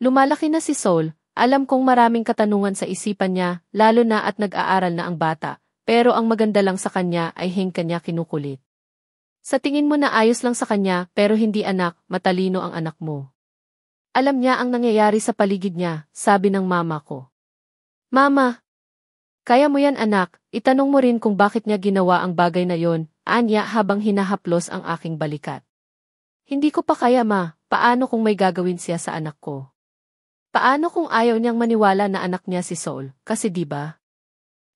Speaker 1: Lumalaki na si Sol, alam kong maraming katanungan sa isipan niya, lalo na at nag-aaral na ang bata, pero ang maganda lang sa kanya ay kanya kinukulit. Sa tingin mo na ayos lang sa kanya pero hindi anak, matalino ang anak mo. Alam niya ang nangyayari sa paligid niya, sabi ng mama ko. "Mama, kaya mo yan anak, itanong mo rin kung bakit niya ginawa ang bagay na yon," anya habang hinahaplos ang aking balikat. "Hindi ko pa kaya ma, paano kung may gagawin siya sa anak ko? Paano kung ayaw niyang maniwala na anak niya si Sol, kasi diba?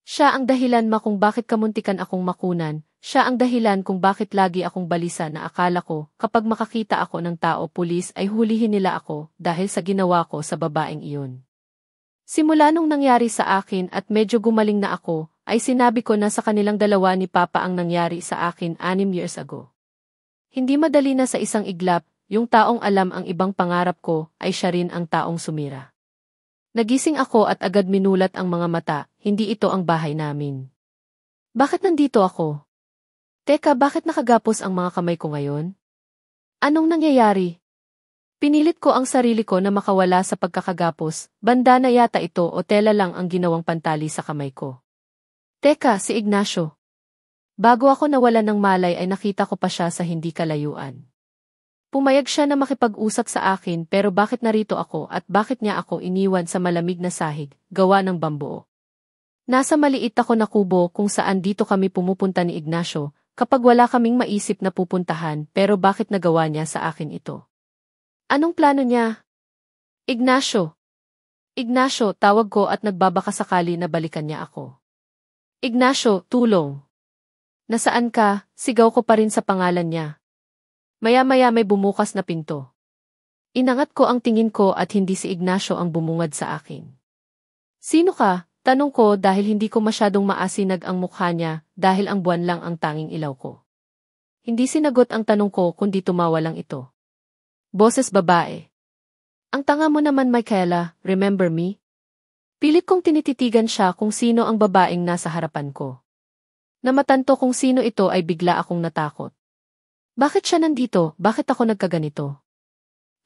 Speaker 1: Siya ang dahilan ma kung bakit kamuntikan akong makunan, siya ang dahilan kung bakit lagi akong balisa na akala ko kapag makakita ako ng tao pulis ay hulihin nila ako dahil sa ginawa ko sa babaeng iyon. Simula nung nangyari sa akin at medyo gumaling na ako, ay sinabi ko na sa kanilang dalawa ni Papa ang nangyari sa akin 6 years ago. Hindi madali na sa isang iglap, yung taong alam ang ibang pangarap ko ay siya rin ang taong sumira. Nagising ako at agad minulat ang mga mata, hindi ito ang bahay namin. Bakit nandito ako? Teka, bakit nakagapos ang mga kamay ko ngayon? Anong nangyayari? Pinilit ko ang sarili ko na makawala sa pagkakagapos, banda na yata ito o tela lang ang ginawang pantali sa kamay ko. Teka, si Ignacio. Bago ako nawalan ng malay ay nakita ko pa siya sa hindi kalayuan. Pumayag siya na makipag-usap sa akin pero bakit narito ako at bakit niya ako iniwan sa malamig na sahig, gawa ng bambuo. Nasa maliit ako na kubo kung saan dito kami pumupunta ni Ignacio kapag wala kaming maisip na pupuntahan pero bakit nagawa niya sa akin ito? Anong plano niya? Ignacio. Ignacio, tawag ko at nagbabaka sakali na balikan niya ako. Ignacio, tulong. Nasaan ka? Sigaw ko pa rin sa pangalan niya. Maya-maya may bumukas na pinto. Inangat ko ang tingin ko at hindi si Ignacio ang bumungad sa akin. Sino ka? Tanong ko dahil hindi ko masyadong maasinag ang mukha niya dahil ang buwan lang ang tanging ilaw ko. Hindi sinagot ang tanong ko kundi tumawa lang ito. Boses babae. Ang tanga mo naman, Michaela, remember me? Pilit kong tinititigan siya kung sino ang babaeng nasa harapan ko. Namatanto kung sino ito ay bigla akong natakot. Bakit siya nandito? Bakit ako nagkaganito?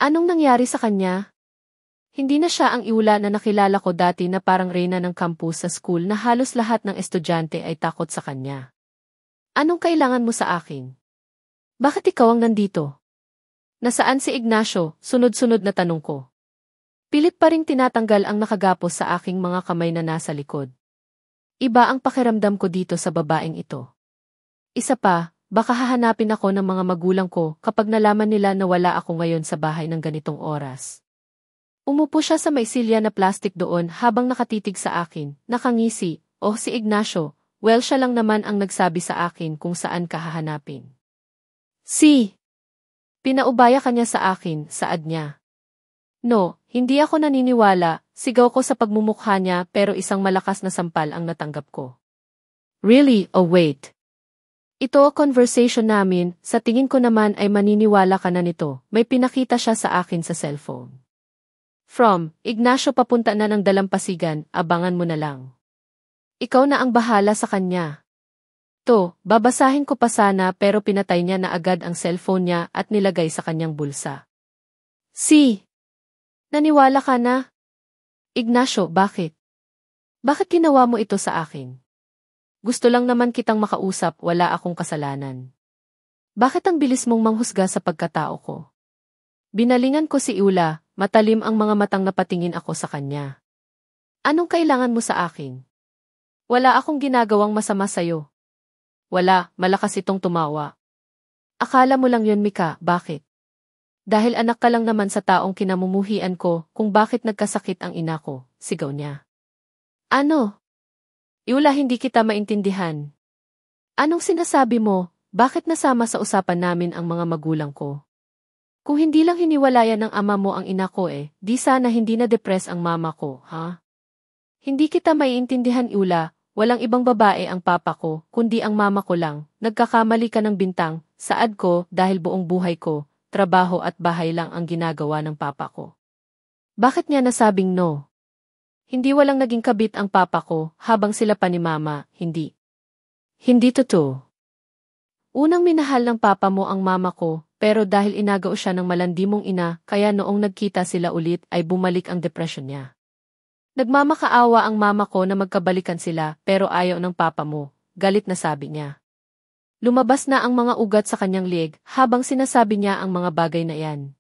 Speaker 1: Anong nangyari sa kanya? Hindi na siya ang Iula na nakilala ko dati na parang reyna ng campus sa school na halos lahat ng estudyante ay takot sa kanya. Anong kailangan mo sa akin? Bakit ikaw ang nandito? Nasaan si Ignacio? Sunod-sunod na tanong ko. Pilit pa ring tinatanggal ang nakagapos sa aking mga kamay na nasa likod. Iba ang pakiramdam ko dito sa babaeng ito. Isa pa, baka hahanapin ako ng mga magulang ko kapag nalaman nila na wala ako ngayon sa bahay ng ganitong oras. Umupo siya sa may silya na plastik doon habang nakatitig sa akin, nakangisi, si Ignacio, well siya lang naman ang nagsabi sa akin kung saan ka hahanapin. Pinaubaya kanya sa akin, saad niya. No, hindi ako naniniwala, sigaw ko sa pagmumukha niya pero isang malakas na sampal ang natanggap ko. Really? Oh wait. Ito conversation namin, sa tingin ko naman ay maniniwala ka na nito, may pinakita siya sa akin sa cellphone. From, Ignacio papunta na ng dalampasigan, abangan mo na lang. Ikaw na ang bahala sa kanya. Babasahin ko pa sana pero pinatay niya na agad ang cellphone niya at nilagay sa kanyang bulsa. Naniwala ka na? Ignacio, bakit? Bakit ginawa mo ito sa akin? Gusto lang naman kitang makausap, wala akong kasalanan. Bakit ang bilis mong manghusga sa pagkatao ko? Binalingan ko si Iula, matalim ang mga matang napatingin ako sa kanya. Anong kailangan mo sa akin? Wala akong ginagawang masama sa'yo. Wala, malakas itong tumawa. Akala mo lang yun, Mika, bakit? Dahil anak ka lang naman sa taong kinamumuhian ko kung bakit nagkasakit ang ina ko, sigaw niya. Ano? Iula, hindi kita maintindihan. Anong sinasabi mo? Bakit nasama sa usapan namin ang mga magulang ko? Kung hindi lang hiniwalayan ng ama mo ang ina ko di sana hindi na-depress ang mama ko, ha? Hindi kita maiintindihan, Iula, walang ibang babae ang papa ko, kundi ang mama ko lang. Nagkakamali ka ng bintang, saad ko dahil buong buhay ko, trabaho at bahay lang ang ginagawa ng papa ko. Bakit niya nasabing no? Hindi walang naging kabit ang papa ko, habang sila pa ni mama, hindi. Hindi totoo. Unang minahal ng papa mo ang mama ko, pero dahil inagaw siya ng malandi mong ina, kaya noong nagkita sila ulit ay bumalik ang depresyon niya. Nagmamakaawa ang mama ko na magkabalikan sila, pero ayaw ng papa mo, galit na sabi niya. Lumabas na ang mga ugat sa kanyang liig, habang sinasabi niya ang mga bagay na yan.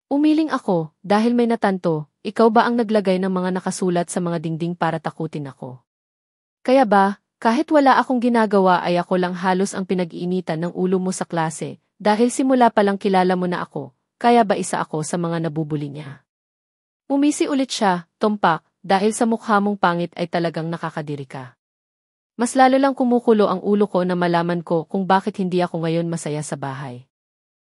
Speaker 1: Umiling ako, dahil may natanto, ikaw ba ang naglagay ng mga nakasulat sa mga dingding para takutin ako? Kaya ba, kahit wala akong ginagawa ay ako lang halos ang pinag-iinitan ng ulo mo sa klase, dahil simula pa lang kilala mo na ako, kaya ba isa ako sa mga nabubuli niya? Umisi ulit siya, tumpak, dahil sa mukha mong pangit ay talagang nakakadiri ka. Mas lalo lang kumukulo ang ulo ko na malaman ko kung bakit hindi ako ngayon masaya sa bahay.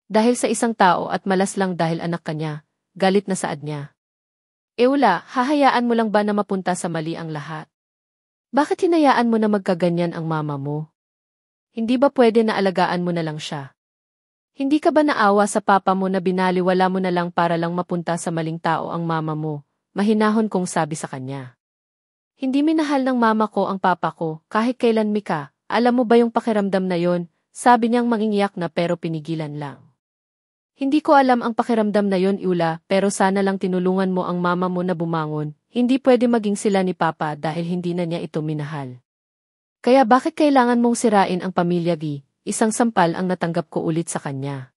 Speaker 1: Dahil sa isang tao at malas lang dahil anak ka niya, galit na saad niya. Iula, hahayaan mo lang ba na mapunta sa mali ang lahat? Bakit hinayaan mo na magkaganyan ang mama mo? Hindi ba pwede na alagaan mo na lang siya? Hindi ka ba naawa sa papa mo na binaliwala mo na lang para lang mapunta sa maling tao ang mama mo? Mahinahon kong sabi sa kanya. Hindi minahal ng mama ko ang papa ko, kahit kailan, Mika, alam mo ba yung pakiramdam na yon? Sabi niyang mangingiyak na pero pinigilan lang. Hindi ko alam ang pakiramdam na yon, Iula, pero sana lang tinulungan mo ang mama mo na bumangon. Hindi pwede maging sila ni Papa dahil hindi na niya ito minahal. Kaya bakit kailangan mong sirain ang pamilya, Gi? Isang sampal ang natanggap ko ulit sa kanya.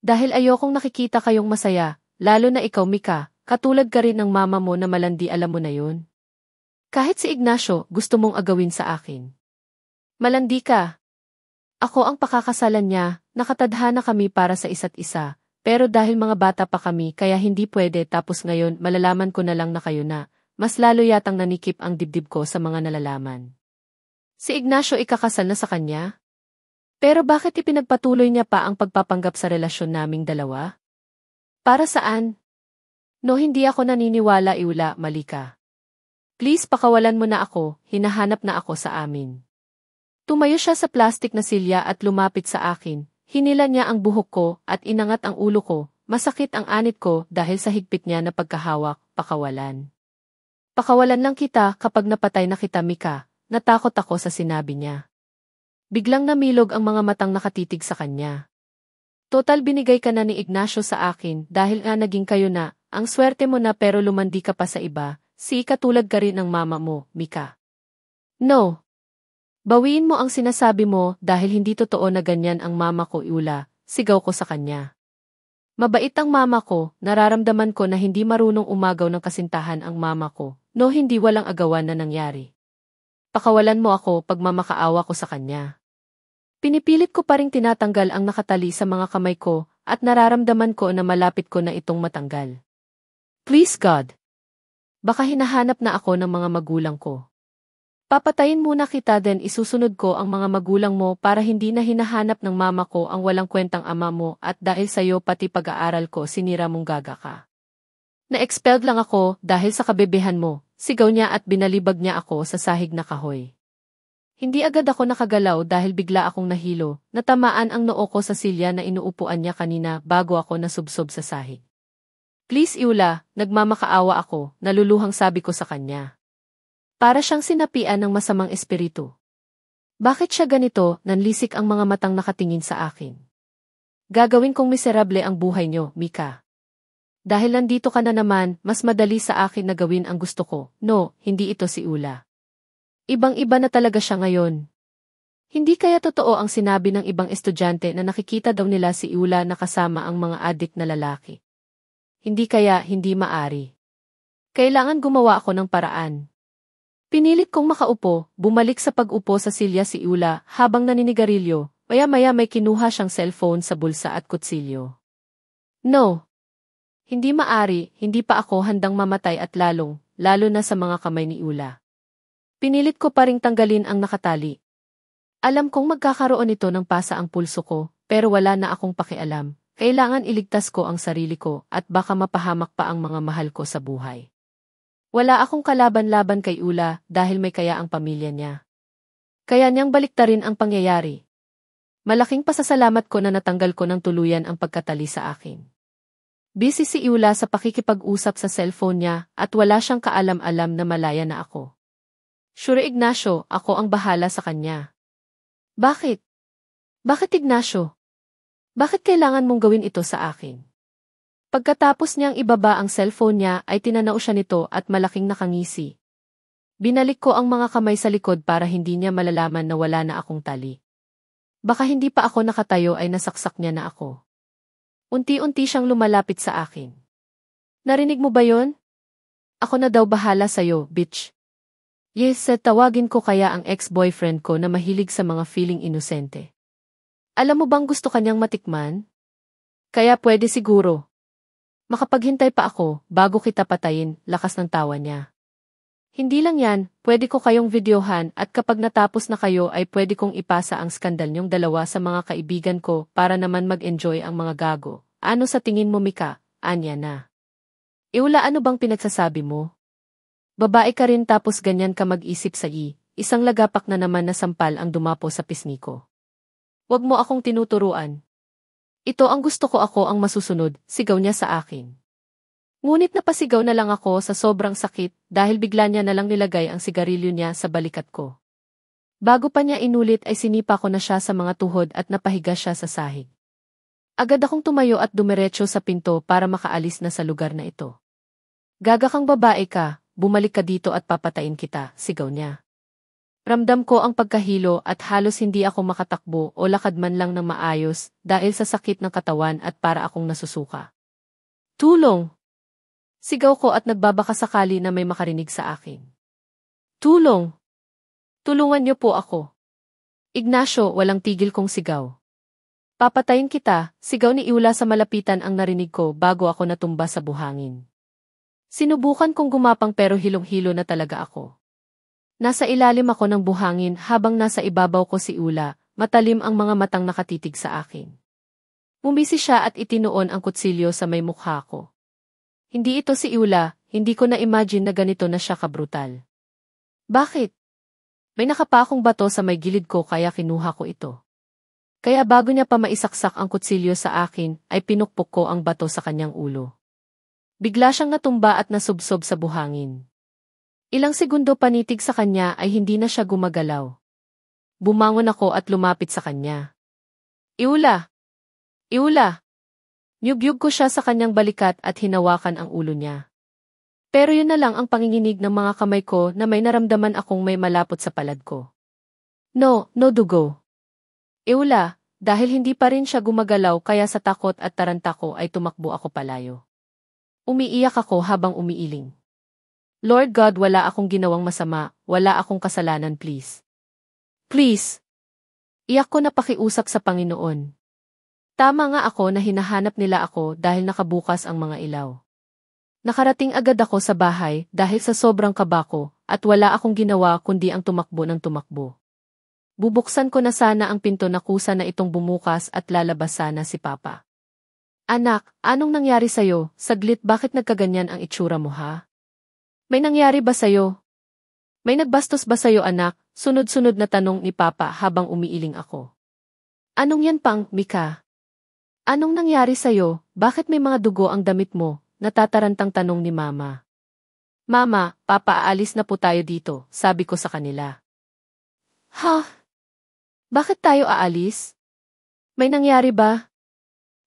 Speaker 1: Dahil ayokong nakikita kayong masaya, lalo na ikaw, Mika, katulad ka rin ng mama mo na malandi, alam mo na yun. Kahit si Ignacio, gusto mong agawin sa akin. Malandi ka. Ako ang pakakasalan niya, nakatadhana kami para sa isa't isa, pero dahil mga bata pa kami kaya hindi pwede, tapos ngayon malalaman ko na lang na kayo na, mas lalo yatang nanikip ang dibdib ko sa mga nalalaman. Si Ignacio ikakasal na sa kanya? Pero bakit ipinagpatuloy niya pa ang pagpapanggap sa relasyon naming dalawa? Para saan? No, hindi ako naniniwala, Iula, mali ka. Please pakawalan mo na ako, hinahanap na ako sa amin. Tumayo siya sa plastik na silya at lumapit sa akin. Hinila niya ang buhok ko at inangat ang ulo ko. Masakit ang anit ko dahil sa higpit niya na pagkahawak, pakawalan. Pakawalan lang kita kapag napatay na kita, Mika. Natakot ako sa sinabi niya. Biglang namilog ang mga matang nakatitig sa kanya. Total binigay ka na ni Ignacio sa akin dahil nga naging kayo na, ang swerte mo na pero lumandi ka pa sa iba, si katulad ka rin ng mama mo, Mika. No. Bawiin mo ang sinasabi mo dahil hindi totoo na ganyan ang mama ko, Iula, sigaw ko sa kanya. Mabait ang mama ko, nararamdaman ko na hindi marunong umagaw ng kasintahan ang mama ko, no hindi walang agawan na nangyari. Pakawalan mo ako pag mamakaawa ko sa kanya. Pinipilit ko pa ring tinatanggal ang nakatali sa mga kamay ko at nararamdaman ko na malapit ko na itong matanggal. Please God. Baka hinahanap na ako ng mga magulang ko. Papatayin muna kita then isusunod ko ang mga magulang mo para hindi na hinahanap ng mama ko ang walang kwentang ama mo at dahil sa'yo pati pag-aaral ko sinira mong gaga ka. Na-expelled lang ako dahil sa kabebehan mo, sigaw niya at binalibag niya ako sa sahig na kahoy. Hindi agad ako nakagalaw dahil bigla akong nahilo, natamaan ang noo ko sa silya na inuupuan niya kanina bago ako nasubsob sa sahig. Please, Iula, nagmamakaawa ako, naluluhang sabi ko sa kanya. Para siyang sinapian ng masamang espiritu. Bakit siya ganito, nanlisik ang mga matang nakatingin sa akin. Gagawin kong miserable ang buhay niyo, Mika. Dahil nandito ka na naman, mas madali sa akin na gawin ang gusto ko. No, hindi ito si Ula. Ibang-iba na talaga siya ngayon. Hindi kaya totoo ang sinabi ng ibang estudyante na nakikita daw nila si Ula na kasama ang mga adik na lalaki. Hindi kaya, hindi maari. Kailangan gumawa ako ng paraan. Pinilit kong makaupo, bumalik sa pag-upo sa silya si Ula habang naninigarilyo, maya-maya may kinuha siyang cellphone sa bulsa at kutsilyo. No. Hindi maari, hindi pa ako handang mamatay at lalo na sa mga kamay ni Ula. Pinilit ko pa ring tanggalin ang nakatali. Alam kong magkakaroon ito ng pasa ang pulso ko, pero wala na akong pakialam. Kailangan iligtas ko ang sarili ko at baka mapahamak pa ang mga mahal ko sa buhay. Wala akong kalaban-laban kay Ula dahil may kaya ang pamilya niya. Kaya niyang baliktarin ang pangyayari. Malaking pasasalamat ko na natanggal ko ng tuluyan ang pagkatali sa akin. Busy si Ula sa pakikipag-usap sa cellphone niya at wala siyang kaalam-alam na malaya na ako. Sure, Ignacio, ako ang bahala sa kanya. Bakit? Bakit, Ignacio? Bakit kailangan mong gawin ito sa akin? Pagkatapos niyang ibaba ang cellphone niya ay tinanaw siya nito at malaking nakangisi. Binalik ko ang mga kamay sa likod para hindi niya malalaman na wala na akong tali. Baka hindi pa ako nakatayo ay nasaksak niya na ako. Unti-unti siyang lumalapit sa akin. Narinig mo ba yon? Ako na daw bahala sa'yo, bitch. Yes, tawagin ko kaya ang ex-boyfriend ko na mahilig sa mga feeling inosente. Alam mo bang gusto kanyang matikman? Kaya pwede siguro. Makapaghintay pa ako, bago kita patayin, lakas ng tawa niya. Hindi lang yan, pwede ko kayong videohan at kapag natapos na kayo ay pwede kong ipasa ang skandal niyong dalawa sa mga kaibigan ko para naman mag-enjoy ang mga gago. Ano sa tingin mo, Mika? Anya na. Iula, ano bang pinagsasabi mo? Babae ka rin tapos ganyan ka mag-isip sa isang lagapak na naman na sampal ang dumapo sa pisngi ko. Huwag mo akong tinuturuan. Ito ang gusto ko, ako ang masusunod, sigaw niya sa akin. Ngunit napasigaw na lang ako sa sobrang sakit dahil bigla niya na lang nilagay ang sigarilyo niya sa balikat ko. Bago pa niya inulit ay sinipa ko na siya sa mga tuhod at napahiga siya sa sahig. Agad akong tumayo at dumiretso sa pinto para makaalis na sa lugar na ito. Gaga kang babae ka, bumalik ka dito at papatayin kita, sigaw niya. Ramdam ko ang pagkahilo at halos hindi ako makatakbo o lakad man lang ng maayos dahil sa sakit ng katawan at para akong nasusuka. Tulong! Sigaw ko at nagbabaka sakali na may makarinig sa akin. Tulong! Tulungan niyo po ako. Ignacio, walang tigil kong sigaw. Papatayin kita, sigaw ni Iula sa malapitan ang narinig ko bago ako natumba sa buhangin. Sinubukan kong gumapang pero hilong-hilo na talaga ako. Nasa ilalim ako ng buhangin habang nasa ibabaw ko si Iula, matalim ang mga matang nakatitig sa akin. Umisi siya at itinuon ang kutsilyo sa may mukha ko. Hindi ito si Iula, hindi ko na-imagine na ganito na siya kabrutal. Bakit? May nakapakong bato sa may gilid ko kaya kinuha ko ito. Kaya bago niya pa maisaksak ang kutsilyo sa akin, ay pinukpok ko ang bato sa kanyang ulo. Bigla siyang natumba at nasubsob sa buhangin. Ilang segundo panitig sa kanya ay hindi na siya gumagalaw. Bumangon ako at lumapit sa kanya. Iula! Iula! Nyugyug ko siya sa kanyang balikat at hinawakan ang ulo niya. Pero yun na lang ang panginginig ng mga kamay ko na may naramdaman akong may malapot sa palad ko. No dugo. Iula, dahil hindi pa rin siya gumagalaw kaya sa takot at taranta ko ay tumakbo ako palayo. Umiiyak ako habang umiiling. Lord God, wala akong ginawang masama, wala akong kasalanan, please. Please! Iyak ko na pakiusap sa Panginoon. Tama nga ako na hinahanap nila ako dahil nakabukas ang mga ilaw. Nakarating agad ako sa bahay dahil sa sobrang kaba ko at wala akong ginawa kundi ang tumakbo ng tumakbo. Bubuksan ko na sana ang pinto na kusa na itong bumukas at lalabas sana si Papa. Anak, anong nangyari sa'yo? Saglit, bakit nagkaganyan ang itsura mo ha? May nangyari ba sa'yo? May nagbastos ba sa'yo anak? Sunod-sunod na tanong ni Papa habang umiiling ako. Anong yan pang, Mika? Anong nangyari sa'yo? Bakit may mga dugo ang damit mo? Natatarantang tanong ni Mama. Mama, Papa, aalis na po tayo dito, sabi ko sa kanila. Ha? Bakit tayo aalis? May nangyari ba?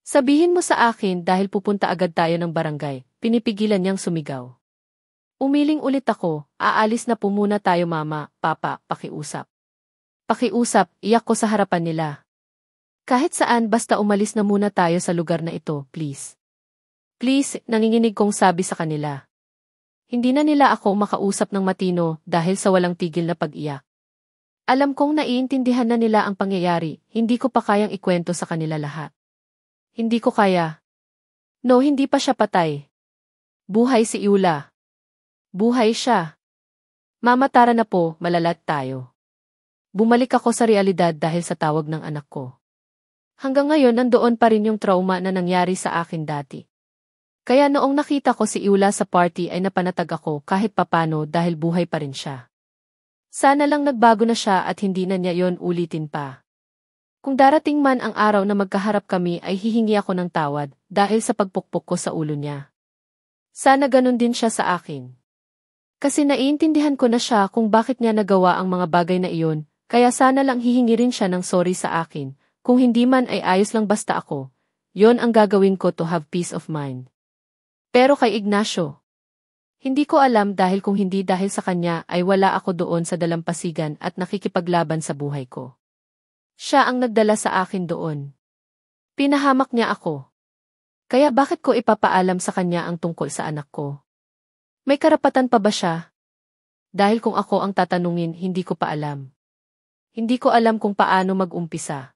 Speaker 1: Sabihin mo sa akin dahil pupunta agad tayo ng barangay, pinipigilan niyang sumigaw. Umiling ulit ako, aalis na po muna tayo Mama, Papa, pakiusap. Pakiusap, iyak ko sa harapan nila. Kahit saan basta umalis na muna tayo sa lugar na ito, please. Please, nanginginig kong sabi sa kanila. Hindi na nila ako makausap ng matino dahil sa walang tigil na pag-iyak. Alam kong naiintindihan na nila ang pangyayari, hindi ko pa kayang ikwento sa kanila lahat. Hindi ko kaya. No, hindi pa siya patay. Buhay si Iula. Buhay siya. Mama, tara na po, malalat tayo. Bumalik ako sa realidad dahil sa tawag ng anak ko. Hanggang ngayon nandoon pa rin yung trauma na nangyari sa akin dati. Kaya noong nakita ko si Iula sa party ay napanatag ako kahit papano dahil buhay pa rin siya. Sana lang nagbago na siya at hindi na niya yon ulitin pa. Kung darating man ang araw na magkaharap kami ay hihingi ako ng tawad dahil sa pagpukpok ko sa ulo niya. Sana ganun din siya sa akin. Kasi naiintindihan ko na siya kung bakit niya nagawa ang mga bagay na iyon, kaya sana lang hihingi rin siya ng sorry sa akin, kung hindi man ay ayos lang basta ako, yon ang gagawin ko to have peace of mind. Pero kay Ignacio, hindi ko alam dahil kung hindi dahil sa kanya ay wala ako doon sa dalampasigan at nakikipaglaban sa buhay ko. Siya ang nagdala sa akin doon. Pinahamak niya ako. Kaya bakit ko ipapaalam sa kanya ang tungkol sa anak ko? May karapatan pa ba siya? Dahil kung ako ang tatanungin, hindi ko pa alam. Hindi ko alam kung paano mag-umpisa.